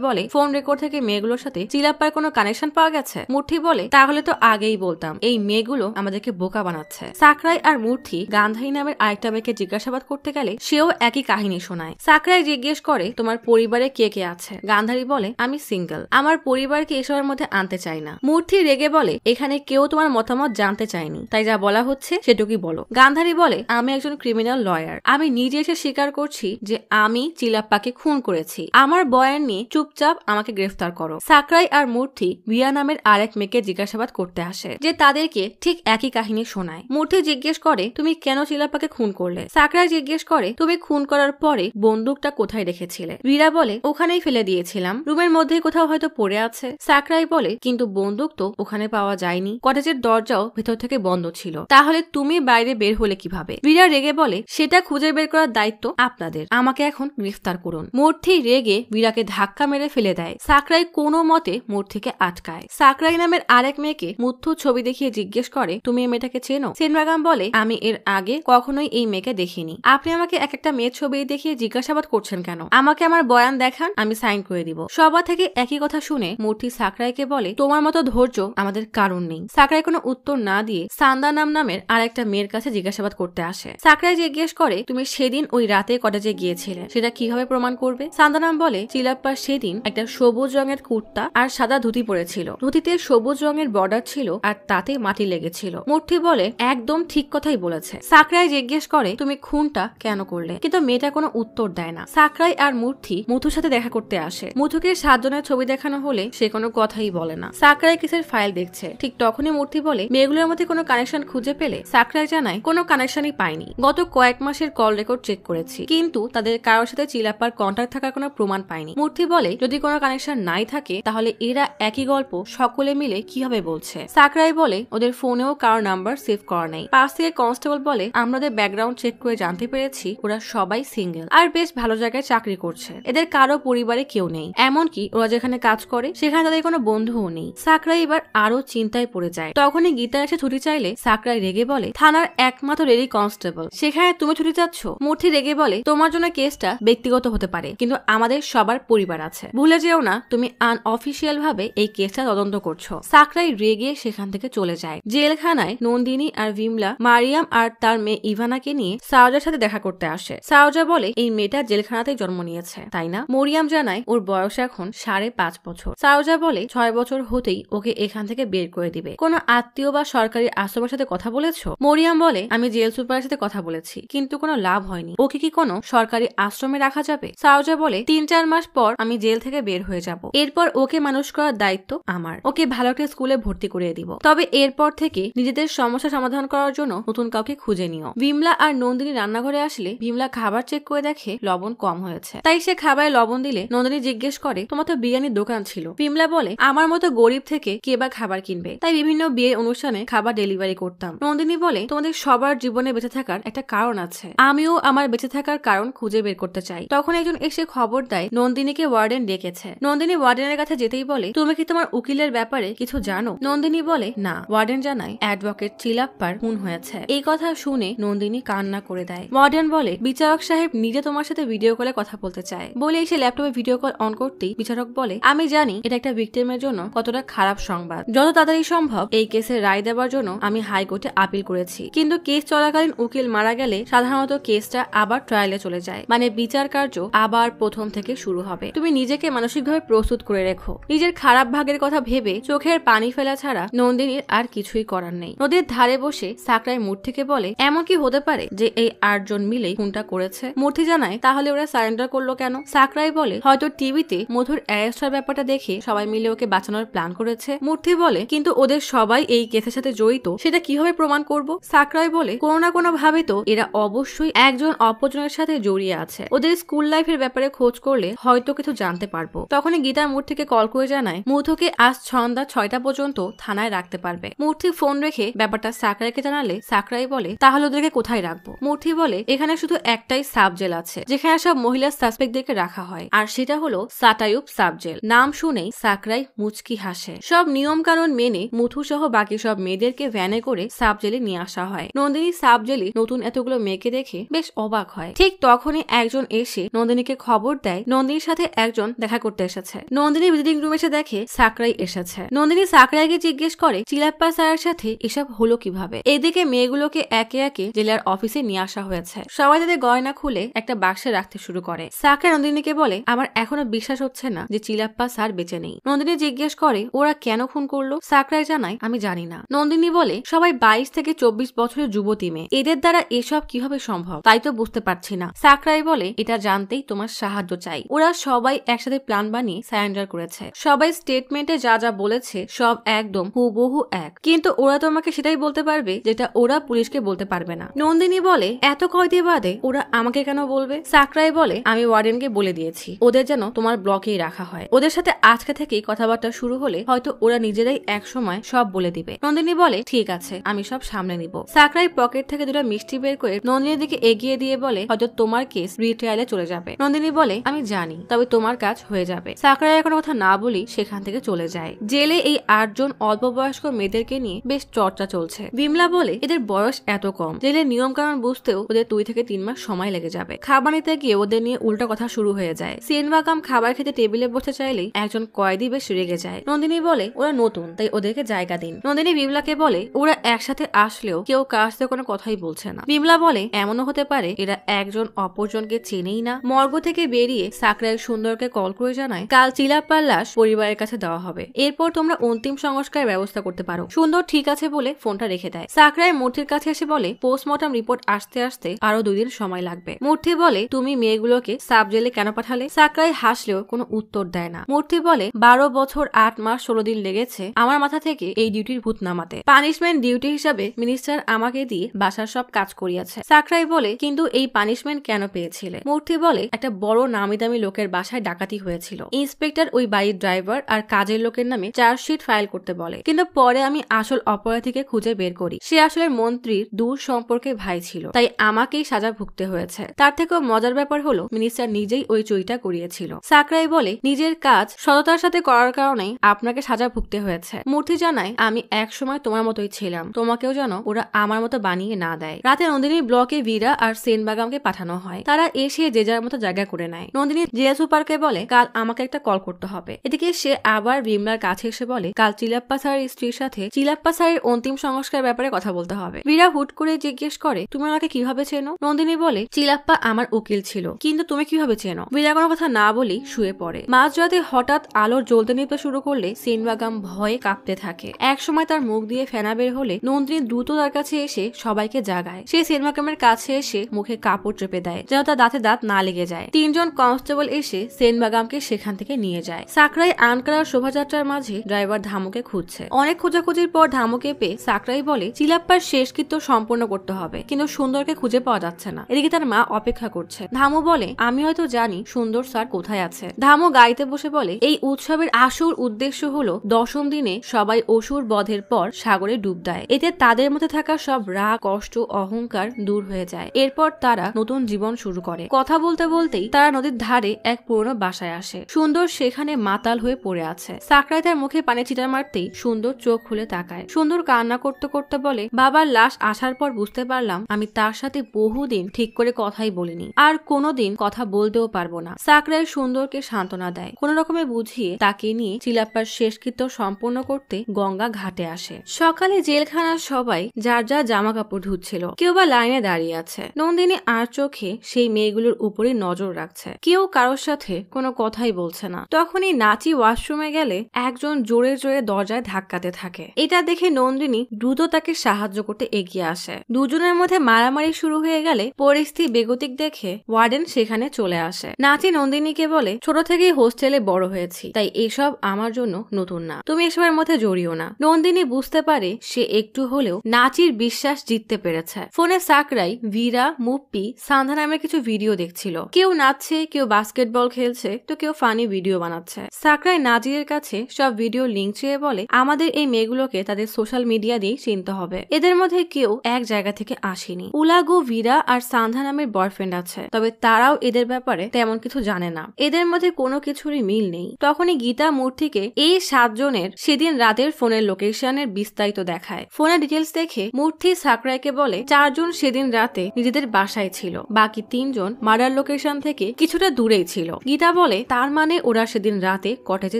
বলে ফোন রেকর্ড থেকে মেয়েগুলোর সাথে চিলাপ্পার কোনো কানেকশন পাওয়া গেছে? মূর্তি বলে তাহলে তো আগেই বলতাম, এই মেয়েগুলো আমাদেরকে বোকা বানাচ্ছে। সাকরাই আর মূর্তি গান্ধারী নামের আরেকটা মেয়েকে জিজ্ঞাসাবাদ করতে গেলে সেও একই কাহিনী শোনায়। সাকরাই জিজ্ঞেস করে তোমার পরিবারে কে কে আছে? গান্ধারী বলে আমি সিঙ্গেল, আমার পরিবারকে এসবের মধ্যে আনতে চাই না। মূর্তি রেগে বলে এখানে কেউ তোমার মতামত জানতে চায়নি, তাই যা বলা হচ্ছে সেটুকুই বলো। গান্ধারী বলে আমি একজন ক্রিমিনাল লয়ার, আমি নিজে এসে স্বীকার করছি যে আমি চিলাপ্পাকে খুন করেছি। আমার বয়ান নিয়ে চুপচাপ আমাকে গ্রেফতার করো। সাকরাই আর মূর্তি বিয়া নামের আরেক মেয়েকে জিজ্ঞাসাবাদ করতে আসে যে তাদেরকে ঠিক একই কাহিনী শোনায়। মূর্তি জিজ্ঞেস করে তুমি কেন চিলাপ্পাকে খুন করলে? সাকরাই জিজ্ঞেস করে তুমি খুন করার পরে বন্দুকটা কোথায় রেখেছিলে? বীরা বলে ওখানেই ফেলে দিয়েছিলাম, রুমের মধ্যে কোথাও হয়তো পড়ে আছে। সাকরাই বলে কিন্তু বন্দুক তো ওখানে পাওয়া যায়নি, কটেজের দরজাও ভেতর থেকে বন্ধ ছিল, তাহলে তুমি বাইরে বের হলে কিভাবে? বীরা রেগে বলে সেটা খুঁজে বের করার দায়িত্ব আপনাদের, আমাকে এখন গ্রেফতার করুন। মূর্তি রেগে বীরাকে ধাক্কা মেরে ফেলে দেয়। সাকরাই কোনো মতে মূর্তিকে আটকায়। সাকরাই নামের আরেক মেয়েকে মুথ্থু ছবি দেখিয়ে জিজ্ঞেস করে তুমি এই মেয়েটাকে চেনো? সেনবাগাম বলে আমি এর আগে কখনোই এই মেয়েকে দেখিনি, আপনি আমাকে এক একটা মেয়ের ছবি দেখিয়ে জিজ্ঞাসাবাদ করছেন কেন? আমাকে আমার বয়ান দেখান, আমি সাইন করে দিব। সবার থেকে একই কথা শুনে মূর্তি সাকরাইকে বলে তোমার মতো ধৈর্য আমাদের কারণ নেই। সাকরাই কোনো উত্তর না দিয়ে সান্দা নামের আরেকটা মেয়ের কাছে জিজ্ঞাসাবাদ করতে আসে। সাকরাই জিজ্ঞেস করে তুমি সেদিন ওই রাতে কটেজে গিয়েছিলে, সেটা কিভাবে প্রমাণ করবে? সান্দানাম বলে চিলাপ্পা সেদিন একটা সবুজ রঙের কুর্তা আর সাদা ধুতি পরেছিল, ধুতিতে সবুজ রঙের বর্ডার ছিল আর তাতে মাটি লেগেছিল। মূর্তি বলে একদম ঠিক কথাই বলেছে। সাকরাই জিজ্ঞেস করে তুমি খুনটা কেন করলে? কিন্তু মেয়েটা কোনো উত্তর দেয় না। সাকরাই আর মূর্তি মুথুর সাথে দেখা করতে আসে। মুথুকে 7 জনের ছবি দেখানো হলে সে কোনো কথাই বলে না। সাকরাই কেসের ফাইল দেখছে, ঠিক তখনই মূর্তি বলে মেয়েগুলোর মধ্যে কোনো কানেকশন খুঁজে পেলে? সাকরাই জানায় কোনো কানেকশনই পাইনি, গত কয়েক মাসের কল রেকর্ড চেক করেছি, কিন্তু তাদের কারোর সাথে চিলাপ্পার কন্ট্যাক্ট থাকার কোনো প্রমাণ পাইনি। মূর্তি বলে যদি কোনো কানেকশন নাই থাকে তাহলে এরা একই গল্প সকলে মিলে কিভাবে বলছে? সাকরাই বলে ওদের ফোনেও কারোর নাম্বার সেভ করা নেই। পাশ থেকে কনস্টেবল বলে আমাদের ব্যাকগ্রাউন্ড চেক করে জানতে পেরেছি ওরা সবাই সিঙ্গেল আর বেশ ভালো জায়গায় চাকরি করছে, এদের কারো পরিবারে কেউ নেই, এমনকি ওরা যেখানে কাজ করে সেখানে তাদের কোনো বন্ধুও নেই। সাকরাই এবার আরো চিন্তায় পড়ে যায়। তখনই গীতা এসে ছুটি চাইলে সাকরাই রেগে বলে থানার একমাত্র লেডি কনস্টেবল, সেখানে তুমি ছুটি চাচ্ছ? মূর্তি রেগে বলে, তোমার জন্য কেসটা ব্যক্তিগত হতে পারে, কিন্তু আমাদের সবার পরিবার আছে, ভুলে যেও না তুমি আনঅফিসিয়াল ভাবে এই কেসটা তদন্ত করছো। সাকরাই রেগে সেখান থেকে চলে যায়। জেলখানায় নন্দিনী আর বিমলা মারিয়াম আর তার মেয়ে ইভানাকে নিয়ে সাওজার সাথে দেখা করতে আসে। সাওজা বলে এই মেয়েটা জেলখানাতেই জন্ম নিয়েছে, তাই না? মরিয়াম জানায় ওর বয়স এখন 5.5 বছর। সাওজা বলে 6 বছর হতেই ওকে এখান থেকে বের করে দিবে। কোনো আত্মীয় বা সরকারি আশ্রমের সাথে কথা বলেছো? মরিয়াম বলে, আমি জেল সুপারের সাথে কথা বলেছি, কিন্তু কোনো লাভ হয়নি। ওকে কি কোনো সরকারি আশ্রমে রাখা যাবে? সাওজা বলে, 3-4 মাস পর আমি জেল থেকে বের হয়ে যাব, এরপর ওকে মানুষ করার দায়িত্ব আমার। ওকে ভালো একটা স্কুলে ভর্তি করিয়ে দিব, তবে এরপর থেকে নিজেদের সমস্যা সমাধান করার জন্য নতুন কাউকে খুঁজে নিও। বিমলা আর নন্দিনী রান্নাঘরে আসলে বিমলা খাবার চেক করে দেখে লবণ কম হয়েছে, তাই সে খাবারে লবণ দিলে নন্দিনী জিজ্ঞেস করে, তোমার তো বিরিয়ানির দোকান ছিল। বিমলা বলে, আমার মতো গরিব থেকে কে বা খাবার কিনবে, তাই বিভিন্ন বিয়ে অনুষ্ঠানে খাবার ডেলিভারি করতাম। নন্দিনী বলে, তোমাদের সবার জীবনে বেঁচে থাকার একটা কারণ আছে, আমিও আমার বেঁচে থাকার কারণ খুঁজে বের করতে চাই। তখন একজন এসে খবর দেয় নন্দিনীকে ওয়ার্ডেন ডেকেছে। নন্দিনী ওয়ার্ডেনের কাছে যেতেই বলে, তুমি কি তোমার উকিলের ব্যাপারে কিছু জানো? নন্দিনী বলে, না। ওয়ার্ডেন জানায় অ্যাডভোকেট চিলাপ্পার খুন হয়েছে। এই কথা শুনে নন্দিনী কান্না করে দেয়। ওয়ার্ডেন বলে, বিচারক সাহেব নিজে তোমার সাথে ভিডিও কলে কথা বলতে চায়। বলে এসে ল্যাপটপে ভিডিও কল অন করতেই বিচারক বলে, আমি জানি এটা একটা ভিকটিমের জন্য কতটা খারাপ সংবাদ, যত তাড়াতাড়ি সম্ভব এই কেসের রায় দেওয়ার জন্য আমি হাইকোর্টে আপিল করেছি, কিন্তু কেস চলাকালীন উকিল মারা গেলে সাধারণত কেসটা আবার ট্রায়ালে চলে যায়, মানে বিচার কার্য আবার প্রথম থেকে শুরু হবে। তুমি নিজেকে মানসিকভাবে প্রস্তুত করে রেখো। নিজের খারাপ ভাগের কথা ভেবে চোখের পানি ফেলা ছাড়া নন্দিনীর আর কিছুই করার নেই। নদীর ধারে বসে সাকরাই মূর্তিকে বলে, এমন কি হতে পারে যে এই 8 জন মিলেই খুনটা করেছে? মূর্তি জানায়, তাহলে ওরা সারেন্ডার করলো কেন? সাকরাই বলে, হয়তো টিভিতে মধুর অ্যারেস্ট হওয়ার ব্যাপারটা দেখে সবাই মিলে ওকে বাঁচানোর প্ল্যান করেছে। মূর্তি বলে, কিন্তু ওদের সবাই এই কেসের সাথে জড়িত, সেটা কিভাবে প্রমাণ করব? সাকরাই বলে, কোনো না কোনো ভাবে তো এরা অবশ্যই একজন অপরজনের সাথে জড়িয়ে আছে। ওদের স্কুল লাইফের ব্যাপারে খোঁজ করলে হয়তো কিছু জানতে পারবো। তখনই গীতা মূর্তিকে কল করে জানায় মধুকে আজ সন্ধ্যা 6টা পর্যন্ত থানায় রাখতে পারবে। মূর্তি ফোন রেখে ব্যাপারটা সাকরাইকে জানালে সাকরাই বলে, তাহলে ওদেরকে কোথায় রাখবো? মূর্তি বলে, এখানে শুধু একটাই সাব জেল আছে যেখানে সব মহিলা সাসপেক্টদেরকে রাখা হয়, আর সেটা হলো সাটায়ুব সাব জেল। নাম শুনেই সাকরাই মুচকি হাসে। সব নিয়ম কানুন মেনে মুথু সহ বাকি সব মেয়েদেরকে ভ্যানে করে সাব জেলে নিয়ে আসা হয়। নন্দিনী সাব জেলে নতুন এতগুলো মেয়েকে দেখে বেশ অবাক হয়। ঠিক তখনই একজন এসে নন্দিনীকে খবর দেয় নন্দিনীর সাথে একজন দেখা করতে এসেছে। নন্দিনী ভিজিটিং রুমে এসে দেখে সাকরাই এসেছে। নন্দিনী সাকরাইকে জিজ্ঞেস করে চিলাপ্পা স্যারের সাথে এসব হলো কিভাবে। এদিকে মেয়েগুলোকে একে একে জেলার অফিসে নিয়ে আসা হয়েছে। সবাই তাদের গয়না খুলে একটা বাক্সে রাখতে শুরু করে। সাকরাই নন্দিনীকে বলে, আমার এখনো বিশ্বাস হচ্ছে না যে চিলাপ্পা স্যার বেঁচে নেই। নন্দিনী জিজ্ঞেস করে, ওরা কেন খুন করলো? সাকরাই জানায়, আমি জানি না। নন্দিনী বলে, সবাই 22 থেকে 24 বছরের যুবতী মেয়ে, এদের দ্বারা এসব কিভাবে সম্ভব তাই তো বুঝতে পারছি না। সাকরাই বলে, এটা জানতেই তোমার সাহায্য চাই। ওরা সবাই একসাথে প্ল্যান বানিয়ে সারেন্ডার করেছে। সবাই স্টেটমেন্টে যা যা বলেছে সব একদম হুবহু এক, কিন্তু ওরা তোমাকে সেটাই বলতে পারবে যেটা ওরা পুলিশকে বলতে পারবে না। নন্দিনী বলে, এত কয়দিন বাদে ওরা আমাকে কেন বলবে? সাকরাই বলে, আমি ওয়ার্ডেনকে বলে দিয়েছি ওদের যেন তোমার ব্লকেই রাখা হয়। ওদের সাথে আজকে থেকেই কথাবার্তা শুরু হলে হয়তো ওরা নিজেরাই এক সময় সব বলে দিবে। নন্দিনী বলে, ঠিক আছে, আমি সব সামলে নিব। সাকরাই পকেট থেকে 2টা মিষ্টি বের করে নন্দিনীর দিকে এগিয়ে দিয়ে বলে, হয়তো তোমার কেস রিট্রায়ালে চলে যাবে। নন্দিনী বলে, আমি জানি, তবে তোমার কাজ হয়ে যাবে। সাকরাই কোনো কথা না বলি সেখান থেকে চলে যায়। জেলে এই 8 জন অল্প বয়স্ক মেয়েদেরকে নিয়ে বেশ চর্চা চলছে। বিমলা বলে, এদের বয়স এত কম, জেলের নিয়ম কানুন বুঝতেও ওদের 2 থেকে 3 মাস সময় লেগে যাবে। খাবার নিতে গিয়ে ওদের নিয়ে উল্টা কথা শুরু হয়ে যায়। সিনবাকাম খাবার খেতে টেবিলে বসতে চাইলেই একজন কয়েদি বেশ রেগে যায়। নন্দিনী বলে, ওরা নতুন, তাই ওদেরকে জায়গা দিন। নন্দিনী বিমলাকে বলে, ওরা একসাথে আসলেও কেউ কার সাথে কোনো কথাই বলছে না। বিমলা বলে, এমনও হতে পারে এরা একজন অপরজনকে চেনেই না। মর্গ থেকে বেরিয়ে সাকরাই সুন্দরকে কল করে জানায়, কাল চিলাপ্পার লাশ পরিবারের কাছে দেওয়া হবে, এরপর তোমরা অন্তিম সংস্কারের ব্যবস্থা করতে পারো। সুন্দর ঠিক আছে বলে ফোনটা রেখে দেয়। সাকরাই মূর্তির কাছে এসে বলে, পোস্টমর্টম রিপোর্ট আসতে আসতে আরো 2 দিন সময় লাগবে। মূর্তি বলে, তুমি মেয়েগুলোকে সাব জেলে কেন পাঠালে? সাকরাই হাসলেও কোনো উত্তর দেয় না। মূর্তি বলে, 12 বছর 8 মাস 16 দিন লেগেছে আমার মাথা থেকে এই ডিউটির ভূত নামাতে। পানিশমেন্ট ডিউটি হিসাবে মিনিস্টার আমাকে দিয়ে বাসার সব কাজ করিয়েছে। সাকরাই বলে, কিন্তু এই পানিশমেন্ট কেন পেয়েছিলে? মূর্তি বলে, একটা বড় নামি দামি লোকের বাসায় ডাকাতি হয়েছিল। ইন্সপেক্টর ওই বাড়ির ড্রাইভার আর কাজের লোকের নামে চার্জশিট ফাইল করতে বলে, কিন্তু পরে আমি আসল অপরাধীকে খুঁজে বের করি। সে আসলে মন্ত্রীর দূর সম্পর্কে ভাই ছিল, তাই আমাকেই সাজা ভুগতে হয়েছে। তার থেকেও মজার ব্যাপার হলো মিনিস্টার নিজেই ওই চুরিটা করিয়েছিল। সাকরাই বলে, নিজের কাজ সততার সাথে করার কারণেই আপনাকে সাজা ভুগতে হয়েছে। মূর্তি জানায়, আমি একসময় তোমার মতোই ছিলাম, তোমাকেও যেন ওরা আমার মতো বানিয়ে না দেয়। রাতে নন্দিনীর ব্লকে বীরা আর সেনবাগামকে পাঠানো হয়। তারা এসে যে যার মতো জায়গা করে নেয়। নন্দিনী জেলা সুপারকে বলে কাল আমাকে একটা কল করতে হবে। এদিকে সে আবার বিমলার কাছে এসে বলে কাল চিলাপ্পা স্যারের স্ত্রীর সাথে চিলাপ্পা স্যারের অন্তিম সংস্কার ব্যাপারে কথা বলতে হবে। বীরা হুট করে জিজ্ঞেস করে তুমি ওনাকে কিভাবে চেনো? নন্দিনী বলে চিলাপ্পা আমার উকিল ছিল। কিন্তু তুমি কিভাবে চেনো? বীরা কোনো কথা না বলেই শুয়ে পড়ে। মাঝরাতে হঠাৎ আলোর জ্বলতে নিতে শুরু করলে সেনবাগাম ভয়ে কাঁপতে থাকে। একসময় তার মুখ দিয়ে ফেনা বের হলে নন্দিনী দ্রুত তার কাছে এসে সবাইকে জাগায়। সে সেনবাগামের কাছে এসে মুখে কাপড় চেপে দেয় যেন তার দাঁতে দাঁত না লেগে যায়। 3 জন কনস্টেবল এসে সেনবাগামকে সেখান থেকে নিয়ে যায়। সাকরাই আনকারার শোভাযাত্রার মাঝে ড্রাইভার ধামুকে খুঁজছে। অনেক খোঁজাখুঁজির পর ধামুকে পেয়ে সাকরাই বলে চিলাপ্পার শেষকৃত্য সম্পন্ন করতে হবে, কিন্তু সুন্দরকে খুঁজে পাওয়া যাচ্ছে না। এদিকে তার মা অপেক্ষা করছে। ধামু বলে আমি হয়তো জানি সুন্দর স্যার কোথায় আছে। ধামু গাইতে বসে বলে এই উৎসবের আসল উদ্দেশ্য হলো 10ম দিনে সবাই অসুর বধের পর সাগরে ডুব দেয়। এতে তাদের মধ্যে থাকা সব রাগ, কষ্ট, অহংকার দূর হয়ে যায়। এরপর তারা নতুন জীবন শুরু করে। কথা বলতে বলতেই তারা নদীর ধারে এক পুরনো বাসায় আসে। সুন্দর সেখানে মাতাল হয়ে পড়ে আছে। সাকরাই তার মুখে পানি ছিটা মারতেই সুন্দর চোখ খুলে তাকায়। সুন্দর কান্না করতে করতে বলে বাবার লাশ আসার পর বুঝতে পারলাম আমি তার সাথে বহুদিন ঠিক করে কথাই বলিনি, আর কোনোদিন কথা বলতেও পারবো না। সাকরাই সুন্দরকে সান্ত্বনা দেয়। কোন রকমে বুঝিয়ে তাকে নিয়ে চিলাপ্পার শেষকৃত্য সম্পন্ন করতে গঙ্গা ঘাটে আসে। সকালে জেলখানার সবাই যার যার জামা কাপড় ধুচ্ছিল, কেউ বা লাইনে দাঁড়িয়ে আছে। নন্দিনী আর চোখে সেই মেয়েগুলোর উপরে নজর রাখছে। কেউ কারোর সাথে কোনো কথাই বলছে না। তখনই নাচি ওয়াশরুমে গেলে একজন জোরে জোরে দরজায় ধাক্কাতে থাকে। এটা দেখে নন্দিনী দ্রুত তাকে সাহায্য করতে এগিয়ে আসে। দুজনের মধ্যে মারামারি শুরু হয়ে গেলে পরিস্থিতি বেগতিক দেখে ওয়ার্ডেন সেখানে চলে আসে। নাচি নন্দিনীকে বলে ছোট থেকেই হোস্টেলে বড় হয়েছি, তাই এসব আমার জন্য নতুন না, তুমি এসবের মধ্যে জড়িও না। নন্দিনী বুঝতে পারে সে একটু হলেও নাচির বিশ্বাস জিততে পেরেছে। ফোনে সাকরাই, ভীরা, মুপ্পি, সান্ধ্যা নামের কিছু ভিডিও দেখছিল। কেউ নাচছে, কেউ বাস্কেটবল খেলছে, তো কেউ ফানি ভিডিও বানাচ্ছে। সাকরাই নাজিরের কাছে সব ভিডিও লিঙ্ক চেয়ে বলে আমাদের এই মেয়েগুলোকে তাদের সোশ্যাল মিডিয়া দিয়ে চিনতে হবে। এদের মধ্যে কেউ এক জায়গা থেকে আসেনি। উলাগো, ভীরা আর সান্ধ্যা নামের বয়ফ্রেন্ড আছে, তবে তারাও এদের ব্যাপারে তেমন কিছু জানে না। এদের মধ্যে কোনো কিছুরই মিল নেই। তখনই গীতা মূর্তিকে এই 7 জনের সেদিন রাতের ফোনের লোকেশনের বিস্তারিত দেখায়। ফোনের ডিটেলস দেখে মূর্তি সাকরাইকে বলে 4 জন সেদিন রাতে নিজেদের বাসায় ছিল, বাকি 3 জন মার্ডার লোকেশন থেকে কিছুটা দূরেই ছিল। গীতা বলে তার মানে ওরা সেদিন রাতে কটেজে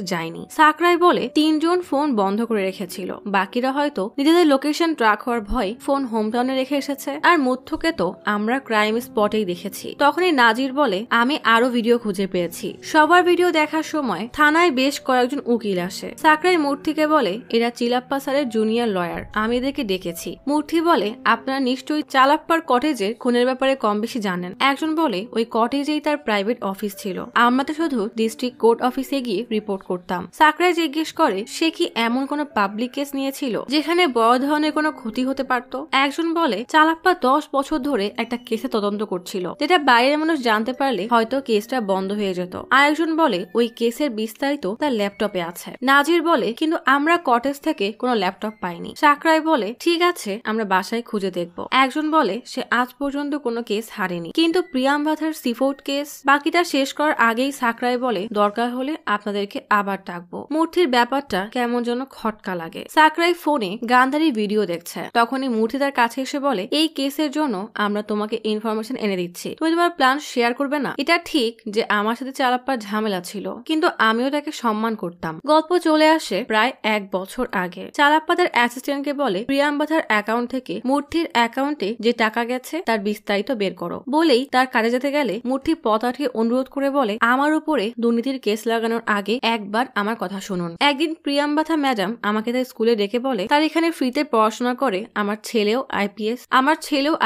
যায়নি। সাকরাই বলে 3 জন ফোন বন্ধ করে রেখেছিল, বাকিরা হয়তো নিজেদের লোকেশন ট্র্যাক হওয়ার ভয় ফোন হোমটাউনে রেখে এসেছে। আর মধ্যকে তো আমরা ক্রাইম স্পটেই দেখেছি। তখনই নাজির বলে আমি আরো ভিডিও খুঁজে পেয়েছি। সবার ভিডিও দেখার সময় থানায় বেশ কয়েকজন উকিল আসে। সাকরাই মূর্তিকে বলে এরা চিলাপ্পা স্যারের জুনিয়র লয়ার, আমি এদেরকে ডেকেছি। মূর্তি বলে আপনারা নিশ্চয়ই চালাপ্পার কটেজের খুনের ব্যাপারে কম বেশি জানেন। একজন বলে ওই কটেজেই তার প্রাইভেট অফিস ছিল, আমরা তো শুধু ডিস্ট্রিক্ট কোর্ট অফিসে গিয়ে রিপোর্ট করতাম। সাকরাই জিজ্ঞেস করে সে কি এমন কোন পাবলিক কেস নিয়েছিল যেখানে বড় ধরনের কোনো ক্ষতি হতে পারত? একজন বলে চালাপ্পা 10 বছর ধরে একটা কেসে তদন্ত করছিল, যেটা বাইরের মানুষ জানতে পারলে হয়তো কেসটা বন্ধ হয়ে যেত। আরেকজন বলে ওই কেসের বিস্তারিত তার ল্যাপটপে আছে। নাজির বলে কিন্তু আমরা কটেজ থেকে কোনো ল্যাপটপ পাইনি। সাকরাই বলে ঠিক আছে আমরা বাসায় খুঁজে দেখব। একজন বলে সে আজ পর্যন্ত কোনো কেস হারেনি, কিন্তু প্রিয়াম ভাথার সিফোর্ট কেস বাকিটা শেষ করার আগেই সাকরাই বলে দরকার হলে আপনাদেরকে আবার ডাকবো। মূর্তির ব্যাপারটা কেমন যেন খটকা লাগে। সাকরাই ফোনে গান্ধারী ভিডিও দেখছে। তখনই মূর্তি তার কাছে এসে বলে এই কেসের জন্য আমরা তোমাকে ইনফরমেশন এনে দিচ্ছি, তুমি তোমার প্ল্যান শেয়ার করবে না? এটা ঠিক যে আমার সাথে চালাপ্পার ঝামেলা ছিল, কিন্তু আমিও তাকে সম্মান করতাম। গল্প চলে আসে প্রায় 1 বছর আগে। চালাপ্পা তার অ্যাসিস্ট্যান্টকে বলে প্রিয়াম্বাথার অ্যাকাউন্ট থেকে মূর্তির অ্যাকাউন্টে যে টাকা গেছে তার বিস্তারিত বের করো। বলেই তার কাজে যেতে গেলে মূর্তি পতাটিকে অনুরোধ করে বলে আমার উপরে দুর্নীতির কেস লাগানোর আগে একবার আমার কথা শুনুন। একদিন প্রিয়াম্বাথা ম্যাডাম আমাকে তার স্কুলে ডেকে বলে তার এখানে ফ্রিতে পড়াশোনা করে আমার ছেলেও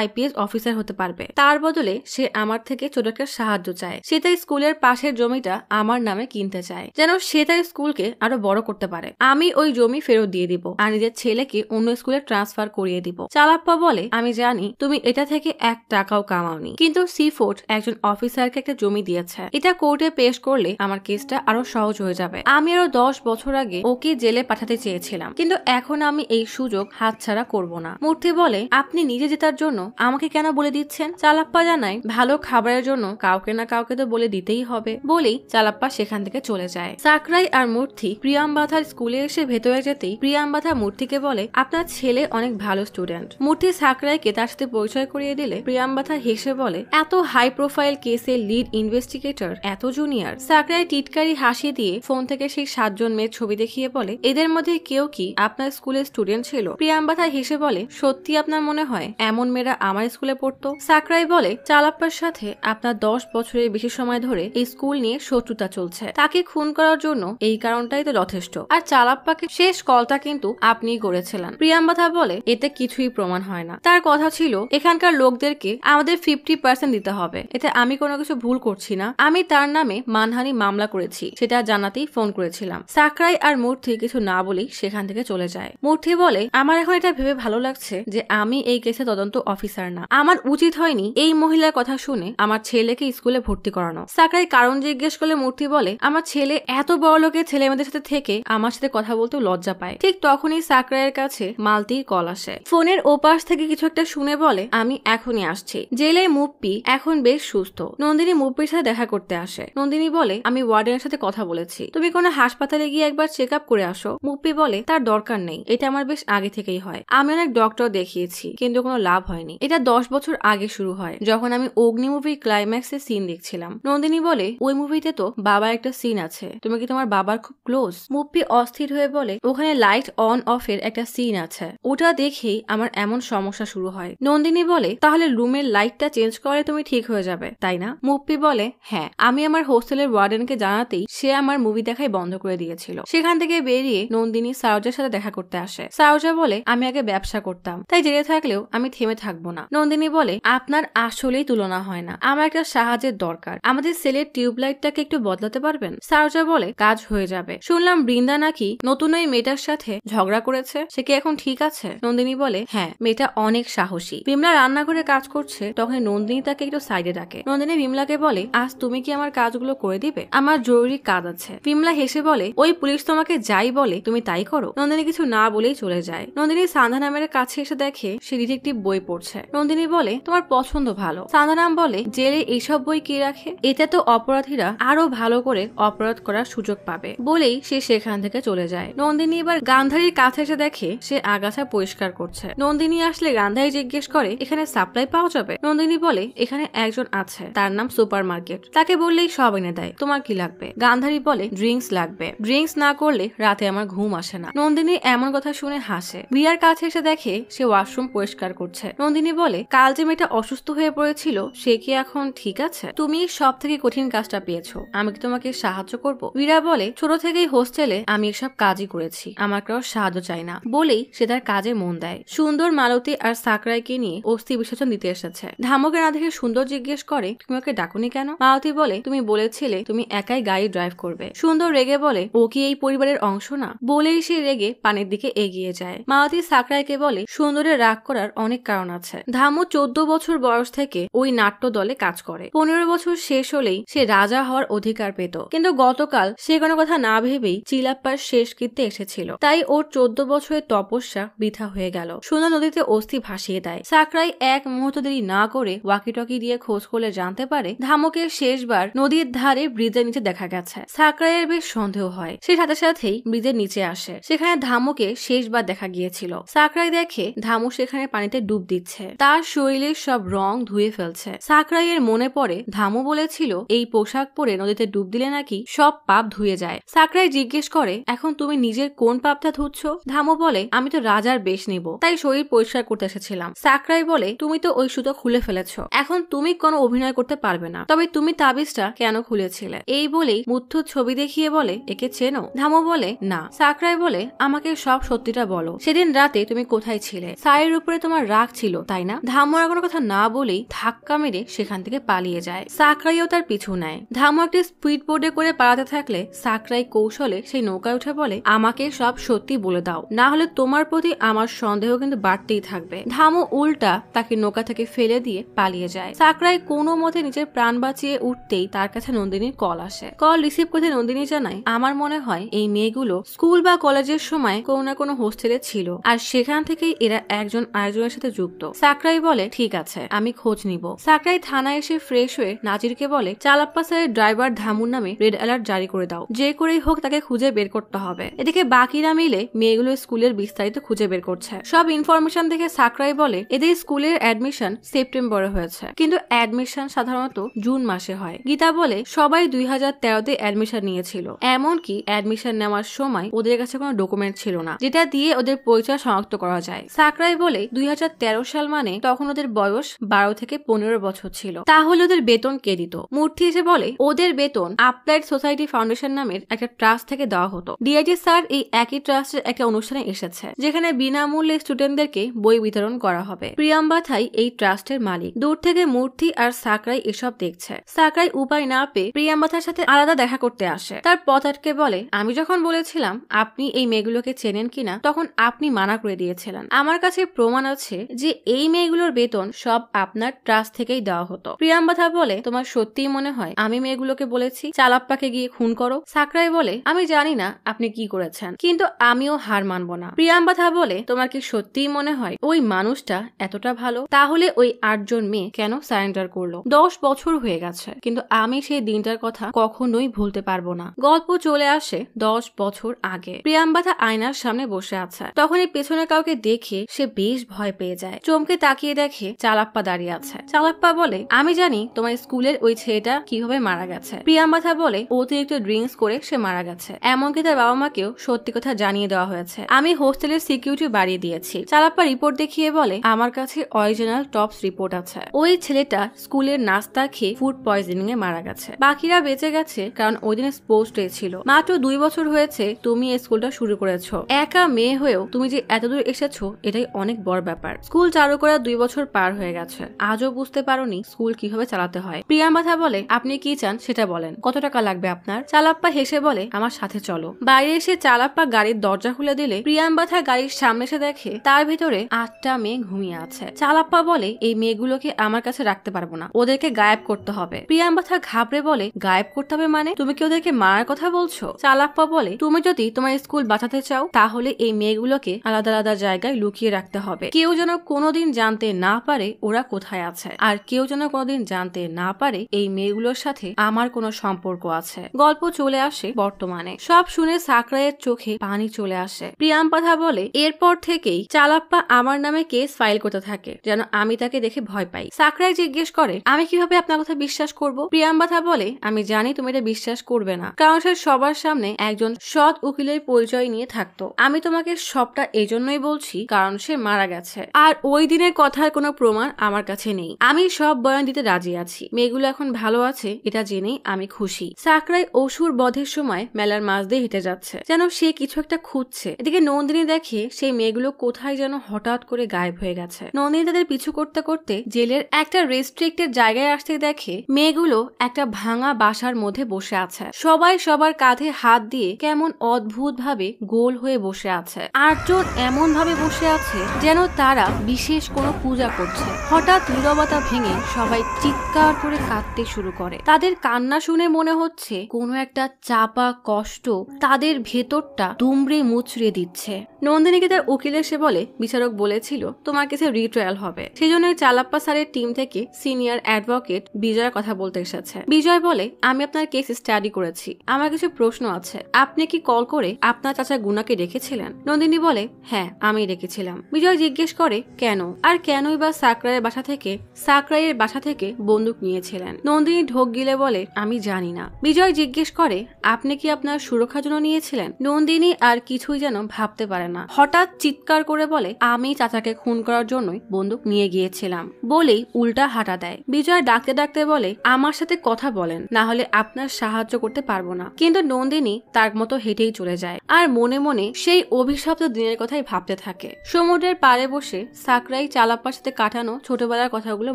আইপিএস অফিসার হতে পারবে। তার বদলে সে আমার থেকে ছোট একটা সাহায্য চায়। সে তার স্কুলের পাশের জমিটা আমার নামে কিনতে চায়, যেন সে তার স্কুলকে আরো বড় করতে পারে। আমি ওই জমি ফেরত দিয়ে দিব আর নিজের ছেলেকে অন্য স্কুলে ট্রান্সফার করিয়ে দিব। চালাপ্পা বলে আমি জানি তুমি এটা থেকে 1 টাকাও কামাওনি, কিন্তু সিফোর্ট একজন অফিসারকে একটা জমি দিয়েছে। এটা কোর্টে পেশ করলে আমার কেসটা আরো সহজ হয়ে যাবে। আমি আরো 10 বছর আগে ওকে জেলে পাঠাতে চেয়েছিলাম, কিন্তু এখন আমি এই সুযোগ হাতছাড়া করব না। মূর্তি বলে আপনি নিজে জেতার জন্য আমাকে কেন বলে দিচ্ছেন? চালাপ্পা জানায় ভালো খাবারের জন্য কাউকে না কাউকে তো বলে দিতেই হবে। বলেই চালাপ্পা সেখান থেকে চলে যায়। সাকরাই আর মূর্তি প্রিয়াম্বাথার স্কুলে এসে ভেতরে যেতেই প্রিয়াম্বাথা মূর্তিকে বলে আপনার ছেলে অনেক ভালো স্টুডেন্ট। মূর্তি সাকরাইকে তার সাথে পরিচয় করিয়ে দিলে প্রিয়াম্বাথা হেসে বলে, এত হাই প্রোফাইল কেসের লিড ইনভেস্টিগেটর এত জুনিয়র? সাকরাই টিটকারি হাসি দিয়ে ফোন থেকে সেই 7 জন মেয়ের ছবি দেখিয়ে বলে, এদের মধ্যে কেউ কি আপনার স্কুলের স্টুডেন্ট ছিল? প্রিয়াম্বাথা হেসে বলে, সত্যি আপনার মনে হয় এমন মেয়েরা আমার স্কুলে পড়তো? সাকরাই বলে, চালাপ্পার সাথে আপনার 10 বছরের বেশি সময় ধরে এই স্কুল নিয়ে শত্রুতা চলছে। তাকে খুন করার জন্য এই কারণটাই তো যথেষ্ট। আর চালাপ্পাকে শেষ কলটা কিন্তু আপনিই করেছিলেন। প্রিয়াম্বাথা বলে, এতে কিছুই প্রমাণ হয় না। তার কথা ছিল এখানকার লোকদেরকে আমাদের 50% দিতে হবে। এতে আমি কোনো কিছু ভুল করছি না। আমি তার নামে মানহানি মামলা করেছি, সেটা জানাতেই ফোন করেছিলাম। সাকরাই আর মূর্তি কিছু না বলেই সেখান থেকে চলে যায়। মূর্তি বলে, আমার এখন এটা ভেবে ভালো লাগছে যে আমি এই কেসে তদন্ত অফিসার না। আমার উচিত হয়নি এই মহিলার কথা শুনে আমার ছেলেকে স্কুলে ভর্তি করানো। সাকরাই কারণ জিজ্ঞেস করলে মূর্তি বলে, আমার ছেলে এত বড় লোকের ছেলে মেয়েদের সাথে থেকে আমার সাথে কথা বলতেও লজ্জা পায়। ঠিক তখনই সাকরাইয়ের কাছে মালতির কল আসে। ফোনের ওপাশ থেকে কিছু একটা শুনে বলে, আমি এখনই আসছি। জেলে মুপ্পি এখন বেশ সুস্থ। নন্দিনী মুপ্পির সাথে দেখা করতে আসে। নন্দিনী বলে, আমি ওয়ার্ডেনের সাথে কথা বলেছি, তুমি কোনো হাসপাতালে গিয়ে একবার চেক আপ করে আসো। মুপ্পি বলে, তার দরকার নেই, এটা আমার বেশ আগে থেকেই হয়। আমি অনেক ডক্টর দেখিয়েছি কিন্তু কোনো লাভ হয়নি। এটা 10 বছর আগে শুরু হয়, যখন আমি অগ্নি মুভির ক্লাইম্যাক্সের সিন দেখছিলাম। নন্দিনী বলে, ওই মুভিতে তো বাবার একটা সিন আছে, তুমি কি তোমার বাবার খুব ক্লোজ? মুপ্পি অস্থির হয়ে বলে, ওখানে লাইট অন অফ এর একটা সিন আছে, ওটা দেখেই আমার এমন সমস্যা শুরু হয়। নন্দিনী বলে, তাহলে রুমের লাইটটা চেঞ্জ করে তুমি ঠিক হয়ে যাবে, তাই না? মুপ্পি বলে, হ্যাঁ, আমি আমার হোস্টেলের ওয়ার্ডেনকে জানাতেই সে আমার মুভি দেখাই বন্ধ করে দিয়েছিল। সেখান থেকে বেরিয়ে নন্দিনী সারোজার সাথে দেখা করতে আসে। সারোজা বলে, আমি আগে ব্যবসা করতাম, তাই জেলে থাকলেও আমি থেমে থাকবো না। নন্দিনী বলে, আপনার আসলেই তুলনা হয় না, আমার একটা সাহায্যের দরকার, আমাদের সেলের টিউবলাইটটাকে একটু বদলাতে পারবেন? সারোজা বলে, কাজ হয়ে যাবে। শুনলাম বৃন্দা নাকি নতুন ওই মেয়েটার সাথে ঝগড়া করেছে, সে কি এখন ঠিক আছে? নন্দিনী বলে, হ্যাঁ, মেয়েটা অনেক সাহসী। বিমলা রান্নাঘরে কাজ করছে, তখন নন্দিনী তাকে একটু সাইডে ডাকে। নন্দিনী বিমলাকে বলে, আজ তুমি কি আমার কাজগুলো করে দিবে? আমার জরুরি কাজ আছে। বিমলা হেসে বলে, ওই পুলিশ তোমাকে যাই বলে তুমি তাই করো? নন্দিনী কিছু না বলেই চলে যায়। নন্দিনী সান্ধানামের কাছে এসে দেখে সে ডিটেকটিভ বই পড়ছে। নন্দিনী বলে, তোমার পছন্দ ভালো। সান্ধানাম বলে, জেলে এইসব বই কি রাখে? এতে তো অপরাধীরা আরো ভালো করে অপরাধ করার সুযোগ পাবে। বলেই সে সেখান থেকে চলে যায়। নন্দিনী এবার গান্ধারীর কাছে এসে দেখে সে আগাছা পরিষ্কার করছে। নন্দিনী আসলে গান্ধারী জিজ্ঞেস করে, এখানে সাপ্লাই পাওয়া যাবে? নন্দিনী বলে, এখানে একজন আছে, তার নাম সুপার মার্কেট, তাকে বললেই সব এনে দেয়, তোমার কি লাগবে? গান্ধারী বলে, ড্রিঙ্কস লাগবে, ড্রিঙ্কস না করলে রাতে আমার ঘুম আসে না। নন্দিনী এমন কথা শুনে হাসে। বিয়ার কাছে এসে দেখে সে ওয়াশরুম পরিষ্কার করছে। নন্দিনী বলে, কাল যে মেয়েটা অসুস্থ হয়ে পড়েছিল সে কি এখন ঠিক আছে? তুমি সব থেকে কঠিন কাজটা পেয়েছো, আমি কি তোমাকে সাহায্য করব? বীরা বলে, ছোট থেকেই হোস্টেলে আমি এসব কাজই করেছি, আমার কারো সাহায্য চাই না। বলেই সে তার কাজে মন দেয়। সুন্দর মালতী আর সাকরাইকে নিয়ে অস্থি বিসর্জন দিতে এসেছে। ধামকে না দেখে সুন্দর জিজ্ঞেস করে, তুমি ওকে ডাকুনি কেন? মালতী বলে, তুমি বলেছিলে তুমি একাই গাড়ি ড্রাইভ করবে। সুন্দর রেগে বলে, ও কি এই পরিবারের অংশ না? বলেই সে রেগে পানির দিকে এগিয়ে যায়। মালতী সাকরাইকে বলে, সুন্দরের রাগ করার অনেক কারণ আছে। ধামু 14 বছর বয়স থেকে ওই নাট্য দলে কাজ করে। 15 বছর শেষ হলেই সে রাজা হওয়ার অধিকার পেত, কিন্তু গতকাল সে কোনো কথা না ভেবেই চিলাপ্পার শেষকৃত্যে এসেছিল, তাই ওর 14 বছরের তপস্যা বৃথা হয়ে গেল। সুন্দর নদীতে অস্থি ভাসিয়ে দেয়। সাকরাই এক মুহূর্ত দেরি না করে ওয়াকিটকি দিয়ে খোঁজ করলে জানতে পারে ধামুকে শেষবার নদীর ধারে ব্রিজের নিচে দেখা গেছে। সাকরাইয়ের বেশ সন্দেহ হয়। সে সাথে সাথেই ব্রিজের নিচে আসে। সেখানে ধামুকে শেষবার দেখা গিয়েছিল। সাকরাই দেখে ধামু সেখানে পানিতে ডুব দিচ্ছে, তার শরীরের সব রং ধুয়ে ফেলছে। সাকরাইয়ের মনে পড়ে ধামু বলেছিল এই পোশাক পরে নদীতে ডুব দিলে নাকি সব পাপ ধুয়ে যায়। সাকরাই জিজ্ঞেস করে, এখন তুমি নিজের কোন পাপটা ধুচ্ছ? ধামু বলে, আমি তো রাজার বেশ নিব, তাই শরীর পরিষ্কার করতে এসেছিলাম। সাকরাই বলে, তুমি তো ওই সুতো খুলে ফেলেছো, এখন তুমি কোনো অভিনয় করতে পারবে না, তবে তুমি তাবিজটা কেন খুলেছিলে? এই বলেই মুথ্থুর ছবি দেখিয়ে বলে, একে চেনো? ধামু বলে, না। সাকরাই বলে, আমাকে সব সত্যিটা বলো, সেদিন রাতে তুমি কোথায় ছিলে? সাইয়ের উপরে তোমার রাগ ছিল তাই না? ধামু আর কোনো কথা না বলেই ধাক্কা মেরে সেখান থেকে পালিয়ে যায়। সাকরাইও তার পিছু নেয়। ধামু একটি স্পিড বোর্ডে করে পালাতে থাকলে সাকরাই কৌশলে সেই নৌকায় উঠে বলে, আমাকে সব সত্যি বলে দাও, না হলে তোমার প্রতি আমার সন্দেহ কিন্তু বাড়তেই থাকবে। ধামু উল্টা তাকে নৌকা থেকে ফেলে দিয়ে পালিয়ে যায়। সাকরাই কোনো মতে নিজের প্রাণ বাঁচিয়ে উঠতেই তার কাছে নন্দিনীর কল আসে। কল রিসিভ করতে নন্দিনী জানায়, আমার মনে হয় এই মেয়েগুলো স্কুল বা কলেজের সময় কোনো না কোনো হোস্টেলে ছিল, আর সেখান থেকেই এরা একজন আরেকজনের সাথে যুক্ত। সাকরাই বলে, ঠিক আছে, আমি খোঁজ নিব। সাকরাই থানায় এসে ফ্রেশ হয়ে নাজিরকে বলে, চালাপ্পা স্যারের ড্রাইভার ধামুর নামে রেড অ্যালার্ট জারি করে দাও, যে করেই হোক তাকে খুঁজে বের করতে হবে। এদিকে বাকিরা মিলে মেয়েগুলো স্কুলের বিস্তারিত খুঁজে বের করছে। সব ইনফরমেশন দেখে সাকরাই বলে, এদের স্কুলের অ্যাডমিশন সেপ্টেম্বরে হয়েছে, কিন্তু অ্যাডমিশন সাধারণত জুন মাসে হয়। গীতা বলে সবাই 2013তে অ্যাডমিশন নিয়েছিল, এমনকি অ্যাডমিশন নেওয়ার সময় ওদের কাছে কোনো ডকুমেন্ট ছিল না যেটা দিয়ে ওদের পরিচয় শনাক্ত করা যায়। সাকরাই বলে 2013 সাল মানে তখন ওদের বয়স 12 থেকে 15 বছর ছিল। তাহলে ওদের বেতন কে দিত? মূর্তি এসে বলে ওদের বেতন আপ্লাইড সোসাইটি ফাউন্ডেশন নামের একটা ট্রাস্ট থেকে দেওয়া হতো। ডিআইজি স্যার এই একই ট্রাস্টের একটা অনুষ্ঠানে এসেছে যেখানে বিনামূল্যে স্টুডেন্টদেরকে বই বিতরণ করা হবে। প্রিয়াম্বাথাই এই ট্রাস্টের মালিক। দূর থেকে মূর্তি আর সাকরাই এসব দেখছে। সাকরাই উপায় না পেয়ে প্রিয়াম্বাথার সাথে আলাদা দেখা করতে আসে। তার পথ আটকে বলে আমি যখন বলেছিলাম আপনি এই মেয়েগুলোকে চেনেন কিনা তখন আপনি মানা করে দিয়েছিলেন। আমার কাছে প্রমাণ আছে যে এই মেয়েগুলোর বেতন সব আপনার ট্রাস্ট থেকেই দেওয়া হতো। প্রিয়াম্বাথা বলে তোমার সত্যিই মনে হয় আমি মেয়েগুলোকে বলেছি চালাপ্পাকে গিয়ে খুন করো? সাকরাই বলে আমি জানি না আপনি কি করেছেন, কিন্তু আমিও হার মানব না। প্রিয়াম্বাথা বলে তোমার কি সত্যিই মনে হয় ওই মানুষটা এতটা ভালো? তাহলে ওই 8 জন মেয়ে কেন সারেন্ডার করলো? 10 বছর হয়ে গেছে, কিন্তু আমি সেই দিনটার কথা কখনোই ভুলতে পারবো না। গল্প চলে আসে 10 বছর আগে। প্রিয়াম্বাথা আয়নার সামনে বসে আছে। তখনই পেছনে কাউকে দেখে সে বেশ ভয় পেয়ে যায়। চমকে তাকিয়ে দেখে চালাপ্পা দাঁড়িয়ে আছে। চালাপ্পা বলে আমি জানি তোমার স্কুলের ওই ছেলেটা কিভাবে মারা গেছে। প্রিয়াম্বাথা বলে অতিরিক্ত ড্রিঙ্কস করে সে মারা গেছে, এমনকি তার বাবা মাকেও সত্যি কথা জানিয়ে দেওয়া হয়েছে। আমি হোস্টেলের সিকিউরিটি বাড়িয়ে দিয়েছি। চালাপ্পা রিপোর্ট দেখিয়ে বলে আমার কাছে অরিজিনাল টপস রিপোর্ট আছে। ওই ছেলেটা স্কুলের নাস্তা খেয়ে ফুড পয়জনিং এ মারা গেছে। বাকিরা বেঁচে গেছে কারণ ওই দিন স্পোর্টস ডে ছিল। মাত্র 2 বছর হয়েছে তুমি এই স্কুলটা শুরু করেছো। একা মেয়ে হয়েও তুমি যে এতদূর এসেছো এটাই অনেক বড় ব্যাপার। স্কুল চালু করা 2 বছর পার হয়ে গেছে, আজও বুঝতে পারোনি স্কুল কিভাবে চালাতে হয়। প্রিয়াম্বাথা বলে আপনি কি চান সেটা বলেন, কত টাকা লাগবে আপনার? চালাপ্পা হেসে বলে আমার সাথে চলো। বাইরে এসে চালাপ্পা গাড়ির দরজা খুলে দিলে প্রিয়াম্বাথা গাড়ির সামনে এসে দেখে তার ভিতরে 8টা মেয়ে ঘুমিয়ে আছে। চালাপ্পা বলে এই মেয়েগুলোকে আমার কাছে রাখতে পারবো না, ওদেরকে গায়েব করতে হবে। প্রিয়াম্বাথা ঘাবড়ে বলে গায়েব করতে হবে মানে? তুমি কি ওদেরকে মারার কথা বলছো? চালাপ্পা বলে তুমি যদি তোমার স্কুল বাঁচাতে চাও তাহলে এই মেয়েগুলোকে আলাদা আলাদা জায়গায় লুকিয়ে রাখতে হবে। কেউ যেন কোনোদিন জানতে না পারে ওরা কোথায় আছে, আর কেউ যেন কোনোদিন জানতে না পারে এই মেয়েগুলোর সাথে আমার কোনো সম্পর্ক আছে। গল্প চলে আসে বর্তমানে। সব শুনে সাকরাইয়ের চোখে পানি চলে আসে। প্রিয়াম্বাথা বলে এরপর থেকেই চালাপ্পা আমার নামে কেস ফাইল করতে থাকে যেন আমি তাকে দেখে ভয় পাই। সাকরাই জিজ্ঞেস করে আমি কিভাবে আপনার কথা বিশ্বাস করব? প্রিয়াম্বাথা বলে আমি জানি তুমি এটা বিশ্বাস করবে না, কারণ সে সবার সামনে একজন সৎ উকিলের পরিচয় নিয়ে থাকতো। আমি তোমাকে সবটা এজন্যই বলছি কারণ সে মারা গেছে, আর ওই দিনের কথার কোনো প্রমাণ আমার কাছে নেই। আমি সব বয়ান দিতে রাজি আছি। মেয়েগুলো এখন ভালো আছে এটা জেনেই আমি খুশি। সাকরাই অসুর বধের সময় মেলার মাঝ দিয়ে হেঁটে যাচ্ছে, যেন সে কিছু একটা খুঁজছে। এদিকে নন্দিনী দেখে সেই মেয়েগুলো কোথায় যেন হঠাৎ করে গায়েব হয়ে গেছে। নন্দিনী তাদের পিছু করতে করতে জেলের একটা রেস্ট্রিক্টেড জায়গায় আসতে দেখে মেয়েগুলো একটা ভাঙা বাসার মধ্যে বসে আছে। সবাই সবার কাঁধে হাত দিয়ে কেমন অদ্ভুত ভাবে গোল হয়ে বসে আছে। 8 জন এমন ভাবে বসে আছে যেন তারা বিশেষ কোনো পূজা করছে। হঠাৎ নীরবতা ভেঙে সবাই চিৎকার করে কাঁদতে শুরু করে। তাদের কান্না শুনে মনে হচ্ছে কোনো একটা চাপা কষ্ট তাদের ভেতরটা দুমড়ে মুচড়ে দিচ্ছে। নন্দিনীকে তার উকিল এসে বলে বিচারক বলেছিল তোমার কাছে রিট্রায়াল হবে, সেজন্য চালাপ্পা স্যারের টিম থেকে সিনিয়র অ্যাডভোকেট বিজয়ের কথা বলতে এসেছে। বিজয় বলে আমি আপনার কেস স্টাডি করেছি, আমার কিছু প্রশ্ন আছে। আপনি কি কল করে আপনার চাচা গুনাকে রেখেছিলেন? নন্দিনী বলে হ্যাঁ আমি রেখেছিলাম। বিজয় জিজ্ঞেস করে কেন, আর কেনই বা সাকরাইয়ের বাসা থেকে বন্দুক নিয়েছিলেন? নন্দিনী ঢোক গিলে বলে আমি জানি না। বিজয় জিজ্ঞেস করে আপনি কি আপনার সুরক্ষার জন্য নিয়েছিলেন? নন্দিনী আর কিছুই যেন ভাবতে পারে না, হঠাৎ চিৎকার করে বলে আমি চাচাকে খুন করার জন্যই বন্দুক নিয়ে গিয়েছিলাম, বলেই উল্টা হাঁটা দেয়। বিজয় ডাকতে ডাকতে বলে আমার সাথে কথা বলেন, না হলে আপনার সাহায্য করতে পারবো না। কিন্তু নন্দিনী তার মতো হেঁটেই চলে যায়, আর মনে মনে সেই অভিশপ্ত দিনের কথাই ভাবতে থাকে। সমুদ্রের পাড়ে বসে সাকরাই চালাপ্পার সাথে কাটানো ছোটবেলার কথাগুলো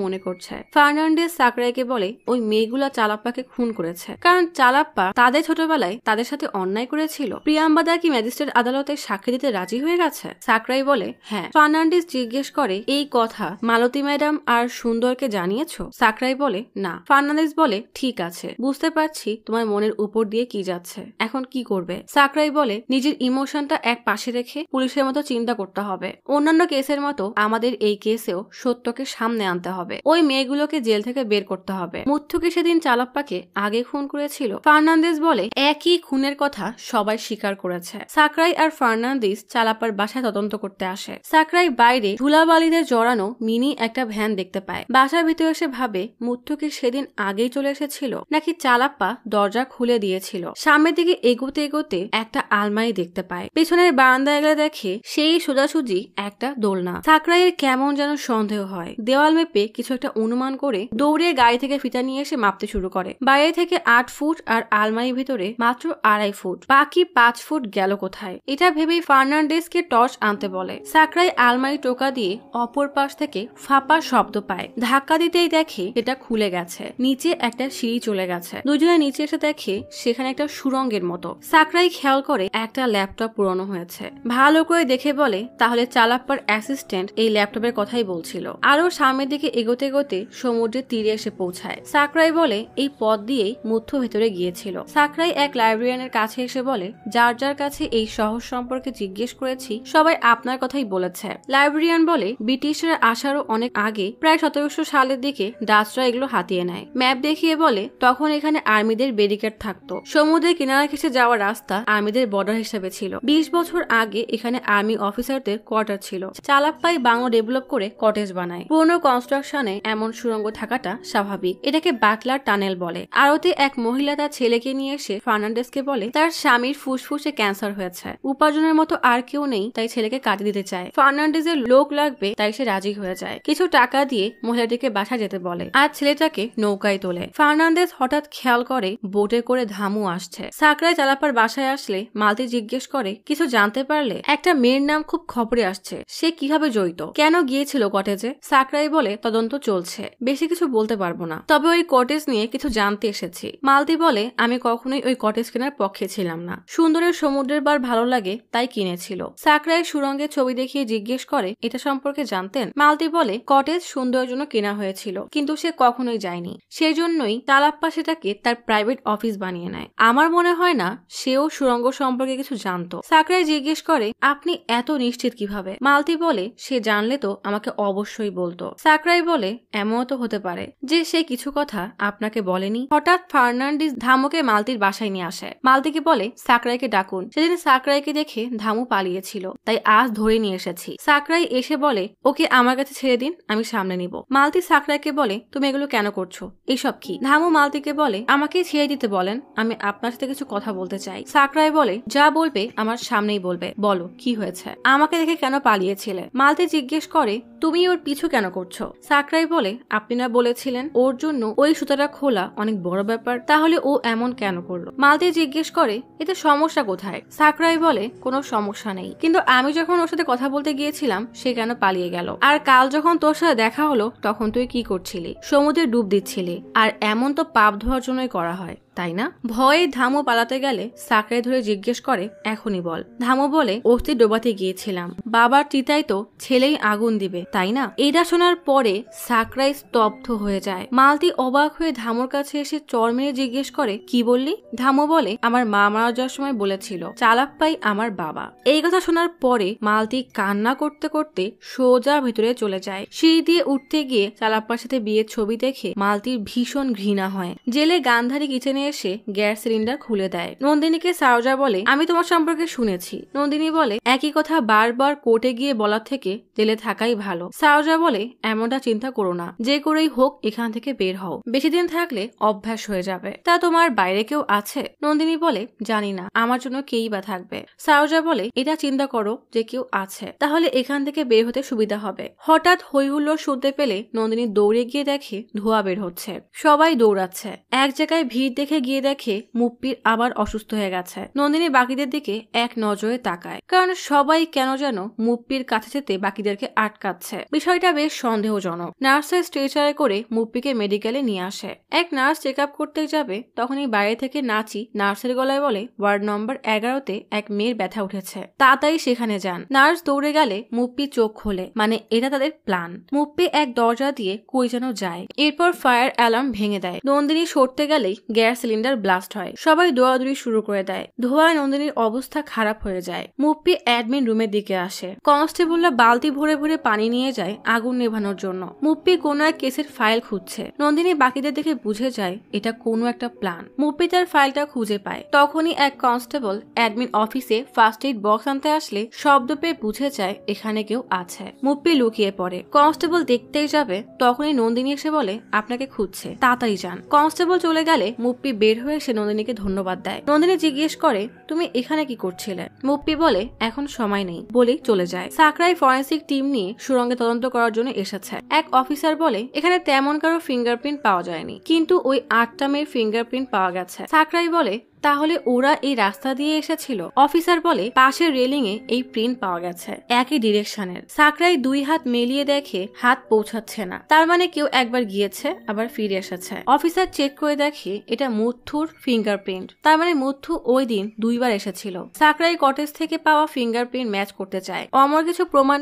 মনে করছে। ফার্নান্ডেজ সাকরাইকে বলে ওই মেয়েগুলা চালাপ্পাকে খুন করেছে, কারণ চালাপ্পা তাদের ছোটবেলায় তাদের সাথে অন্যায় করেছিল। প্রিয়াম্বাদা কি ম্যাজিস্ট্রেট আদালতে সাক্ষী দিতে রাজি হয়ে গেছে? সাকরাই বলে হ্যাঁ। ফার্নান্ডেজ জিজ্ঞেস করে এই কথা মালতী ম্যাডাম আর সুন্দরকে জানিয়েছো? সাকরাই বলে না। ফার্নান্ডেজ বলে ঠিক আছে, বুঝতে পারছি তোমার মনের উপর দিয়ে কি যাচ্ছে, এখন কি করবে? সাকরাই বলে নিজের ইমোশনটা এক পাশে রেখে পুলিশের মতো চিন্তা করতে হবে। অন্যান্য কেসের মতো আমাদের এই কেসেও সত্যকে সামনে আনতে হবে। ওই মেয়েগুলোকে জেল থেকে বের করতে হবে। মুথুকে সেদিন চালাপ্পাকে আগে খুন করেছিল। ফার্নান্ডেজ বলে একই খুনের কথা সবাই স্বীকার করেছে। সাকরাই আর ফার্নান্ডেজ চালাপ্পার বাসায় তদন্ত করতে আসে। সাকরাই বাইরে ধুলাবালিদের জড়ানো লাগানো মিনি একটা ভ্যান দেখতে পায়। বাসার ভিতরে এসে ভাবে মুথু কি সেদিন আগেই চলে এসেছিল নাকি চালাপ্পা দরজা খুলে দিয়েছিল। সামনের দিকে এগোতে এগোতে একটা আলমারি দেখতে পায়। পেছনের বারান্দায় গেলে দেখে সেই সোজাসুজি একটা দোলনা। সাকরাইয়ের কেমন যেন সন্দেহ হয়। দেওয়াল মেপে কিছু একটা অনুমান করে দৌড়ে গাড়ি থেকে ফিতা নিয়ে এসে মাপতে শুরু করে। বাইরে থেকে 8 ফুট আর আলমারির ভিতরে মাত্র 2.5 ফুট, বাকি 5 ফুট গেল কোথায়? এটা ভেবেই ফার্নান্ডেজকে টর্চ আনতে বলে। সাকরাই আলমারি টোকা দিয়ে অপর পাশ থেকে ফাঁপা শব্দ পায়। ধাক্কা দিতেই দেখে এটা খুলে গেছে, নিচে একটা সিঁড়ি চলে গেছে। দুজনে নিচে এসে দেখে সেখানে একটা সুরঙ্গের মতো। সাকরাই খেয়াল করে একটা ল্যাপটপ পুরনো হয়েছে। ভালো করে দেখে বলে তাহলে চালাপ্পার অ্যাসিস্ট্যান্ট এই ল্যাপটপের কথাই বলছিল। আরো সামনের দিকে এগোতে এগোতে সমুদ্রের তীরে এসে পৌঁছায়। সাকরাই বলে এই পথ দিয়েই মুথু ভেতরে গিয়েছিল। সাকরাই এক লাইব্রেরিয়ানের কাছে এসে বলে যার যার কাছে এই শহর সম্পর্কে জিজ্ঞেস করেছি সবাই আপনার কথাই বলেছে। লাইব্রেরিয়ান বলে ব্রিটিশরা আসারও অনেক আগে, প্রায় 1700 সালের দিকে ডাচরা এগুলো হাতিয়ে নেয়। ম্যাপ দেখিয়ে বলে তখন এখানে আর্মিদের ব্যারিকেড থাকতো। সমুদ্রের কিনারা ঘেঁষে যাওয়ার রাস্তা আর্মিদের বর্ডার হিসেবে ছিল। 20 বছর আগে এখানে আর্মি অফিসারদের কোয়ার্টার ছিল। চালাপ্পাই বাংলো ডেভেলপ করে কটেজ বানায়। পুরনো কনস্ট্রাকশনে এমন সুড়ঙ্গ থাকাটা স্বাভাবিক। এটাকে বাটলার টানেল বলে। আরতে এক মহিলা তার ছেলেকে নিয়ে এসে ফার্নান্ডেজকে বলে তার স্বামীর ফুসফুসে ক্যান্সার হয়েছে, উপার্জনের মতো আর কেউ নেই, তাই ছেলেকে কাটিয়ে দিতে চায়। ফার্নান্ডেজের লোক লাগবে, তাই সে রাজি হয়ে যায়। কিছু টাকা দিয়ে মহিলাটিকে বাসা যেতে বলে আর ছেলেটাকে নৌকায় তোলে। ফার্নান্ডেজ হঠাৎ খেয়াল করে বোটে করে ধামু আসছে। সাকরাই চালাপ্পার বাসায় আসলে মালতি জিজ্ঞেস করে কিছু জানতে পারলে? একটা মেয়ের নাম খুব খবরে আসছে, সে কিভাবে জড়িত, কেন গিয়েছিল কটেজে? সাকরাই বলে তদন্ত চলছে, বেশি কিছু বলতে পারবো না, তবে ওই কটেজ নিয়ে কিছু জানতে এসেছি। মালতি বলে আমি কখনোই ওই কটেজ কেনার পক্ষে ছিলাম না, সুন্দরের সমুদ্রের বার ভালো লাগে তাই কিনেছিল। সাকরাই সুরঙ্গের ছবি দেখিয়ে জিজ্ঞেস করে এটা সম্পর্কে জানতেন? মালতি বলে কটেজ সুন্দরের জন্য কেনা হয়েছিল, কিন্তু সে কখনোই যায়নি, সেজন্যই চালাপ্পা সেটাকে তার প্রাইভেট অফিস বানিয়ে নেয়। আমার মনে হয় না সেও সুরঙ্গ সম্পর্কে কিছু জানতো। সাকরাই জিজ্ঞেস করে আপনি এত নিশ্চিত কিভাবে? মালতি বলে সে জানলে তো আমাকে অবশ্যই বলতো। সাকরাই বলে এমনও তো হতে পারে যে সে কিছু কথা আপনাকে বলেনি। হঠাৎ ফার্নান্ডিজ ধামুকে মালতির বাসায় নিয়ে আসে। মালতিকে বলে সাকরাইকে ডাকুন, সেদিন সাকরাইকে দেখে ধামু পালিয়েছিল, তাই আজ ধরে নিয়ে এসেছি। সাকরাই এসে বলে ওকে আমার কাছে ছেড়ে দিন, আমি সামনে নিব। মালতি সাকরাইকে বলে তুমি এগুলো কেন করছো, এসব কি? ধামু মালতিকে বলে আমাকে ছেড়ে দিতে বলেন, আমি আপনার সাথে কিছু কথা বলতে চাই। সাকরাই বলে যা বলবে আমার সামনেই বলবে, বলো কি হয়েছে, আমাকে দেখে কেন পালিয়েছিলে? মালতি জিজ্ঞেস করে তুমি ওর পিছু কেন করছো? সাকরাই বলে আপনি না বলেছিলেন ওর জন্য ওই সুতাটা খোলা অনেক বড় ব্যাপার, তাহলে ও এমন কেন করলো? মালতি জিজ্ঞেস করে এতে সমস্যা কোথায়? সাকরাই বলে কোনো সমস্যা নেই, কিন্তু আমি যখন ওর সাথে কথা বলতে গিয়েছিলাম সে কেন পালিয়ে গেল? আর কাল যখন তোর সাথে দেখা হলো তখন তুই কি করছিলি? সমুদ্রে ডুব দিচ্ছিলি, আর এমন তো পাপ ধোয়ার জন্যই করা হয়, তাই না? ভয়ে ধামু পালাতে গেলে সাকরাই ধরে জিজ্ঞেস করে এখনই বল। ধামু বলে অস্থি ডোবাতে গিয়েছিলাম, বাবার চিতায় তো ছেলেই আগুন দিবে, তাই না? এটা শোনার পরে সাকরাই স্তব্ধ হয়ে যায়। মালতি অবাক হয়ে ধামুর কাছে এসে চর মেরে জিজ্ঞেস করে কি বললি? ধামু বলে আমার মা মারা যাওয়ার সময় বলেছিল চালাপ্পাই আমার বাবা। এই কথা শোনার পরে মালতি কান্না করতে করতে সোজা ভিতরে চলে যায়। সিঁড়ি দিয়ে উঠতে গিয়ে চালাপ্পার সাথে বিয়ের ছবি দেখে মালতির ভীষণ ঘৃণা হয়। জেলে গান্ধারী কিচেনে এসে গ্যাস সিলিন্ডার খুলে দেয়। নন্দিনীকে সারজা বলে আমি তোমার সম্পর্কে শুনেছি। নন্দিনী বলে একই কথা বারবার কোর্টে গিয়ে বলার থেকে জেলে থাকাই ভালো। সারজা বলে এমনটা চিন্তা করো না, যে করেই হোক এখান থেকে বের হও, বেশি দিন থাকলে অভ্যাস হয়ে যাবে। তা তোমার বাইরে কেউ আছে? নন্দিনী বলে জানি না, আমার জন্য কেই বা থাকবে। সারজা বলে এটা চিন্তা করো যে কেউ আছে, তাহলে এখান থেকে বের হতে সুবিধা হবে। হঠাৎ হই হুল্লোড় শুনতে পেলে নন্দিনী দৌড়ে গিয়ে দেখে ধোঁয়া বের হচ্ছে, সবাই দৌড়াচ্ছে। এক জায়গায় ভিড় দেখে গিয়ে দেখে মুপ্পির আবার অসুস্থ হয়ে গেছে। নন্দিনী বাকিদের দিকে এক নজরে তাকায়, কারণ সবাই কেন যেন মুপ্পির কাছে যেতে বাকিদেরকে আটকাচ্ছে। বিষয়টা বেশ সন্দেহজনক। নার্সের স্ট্রেচারে করে মুপ্পিকে মেডিকেলে নিয়ে আসে। এক নার্স চেক আপ করতে যাবে, তখনই বাইরে থেকে নাচি নার্সের গলায় বলে ওয়ার্ড নম্বর 11-তে এক মেয়ের ব্যথা উঠেছে, তাড়াতাড়ি সেখানে যান। নার্স দৌড়ে গেলে মুপ্পি চোখ খোলে, মানে এটা তাদের প্ল্যান। মুপ্পি এক দরজা দিয়ে কই যেন যায়, এরপর ফায়ার অ্যালার্ম ভেঙে দেয়। নন্দিনী সরতে গেলেই গ্যাস সিলিন্ডার ব্লাস্ট হয়। সবাই দৌড়াদৌড়ি শুরু করে দেয়। ধোঁয়ায় নন্দিনীর অবস্থা খারাপ হয়ে যায়। মুপ্পি অ্যাডমিন রুমের দিকে আসে। কনস্টেবলরা বালতি ভরে ভরে পানি নিয়ে যায় আগুন নেভানোর জন্য। মুপ্পি কোনো এক কেসের ফাইল খুঁজছে। নন্দিনী বাকিদের দেখে বুঝে যায় এটা কোনো একটা প্ল্যান। মুপ্পি তার ফাইলটা খুঁজে পায়। তখনই এক কনস্টেবল অ্যাডমিন অফিসে ফার্স্ট এইড বক্স আনতে আসলে শব্দ পেয়ে বুঝে যায় এখানে কেউ আছে। মুপ্পি লুকিয়ে পড়ে। কনস্টেবল দেখতেই যাবে তখনই নন্দিনী এসে বলে আপনাকে খুঁজছে, তাড়াতাড়ি যান। কনস্টেবল চলে গেলে মুপ্পি বের হয়ে এসে নন্দিনীকে ধন্যবাদ দেয়। নন্দিনী জিজ্ঞেস করে তুমি এখানে কি করছিলে? মুপ্পি বলে এখন সময় নেই বলেই চলে যায়। সাকরাই ফরেন্সিক টিম নিয়ে সুড়ঙ্গে তদন্ত করার জন্য এসেছে। এক অফিসার বলে এখানে তেমন কারো ফিঙ্গারপ্রিন্ট পাওয়া যায়নি, কিন্তু ওই 8টা মেয়ের ফিঙ্গারপ্রিন্ট পাওয়া গেছে। সাকরাই বলে তাহলে ওরা এই রাস্তা দিয়ে এসেছিল। অফিসার বলে পাশের রেলিং এ এই প্রিন্ট পাওয়া গেছে, একই ডিরেকশনের। সাকরাই 2 হাত মেলিয়ে দেখে হাত পৌঁছাচ্ছে না, তার মানে কেউ একবার গিয়েছে আবার ফিরে এসেছে। অফিসার চেক করে দেখে এটা মুথুর ফিঙ্গারপ্রিন্ট, তার মানে মুথু ওই দিন 2বার এসেছিল। সাকরাই কটেজ থেকে পাওয়া ফিঙ্গারপ্রিন্ট ম্যাচ করতে চায়। অমর কিছু প্রমাণ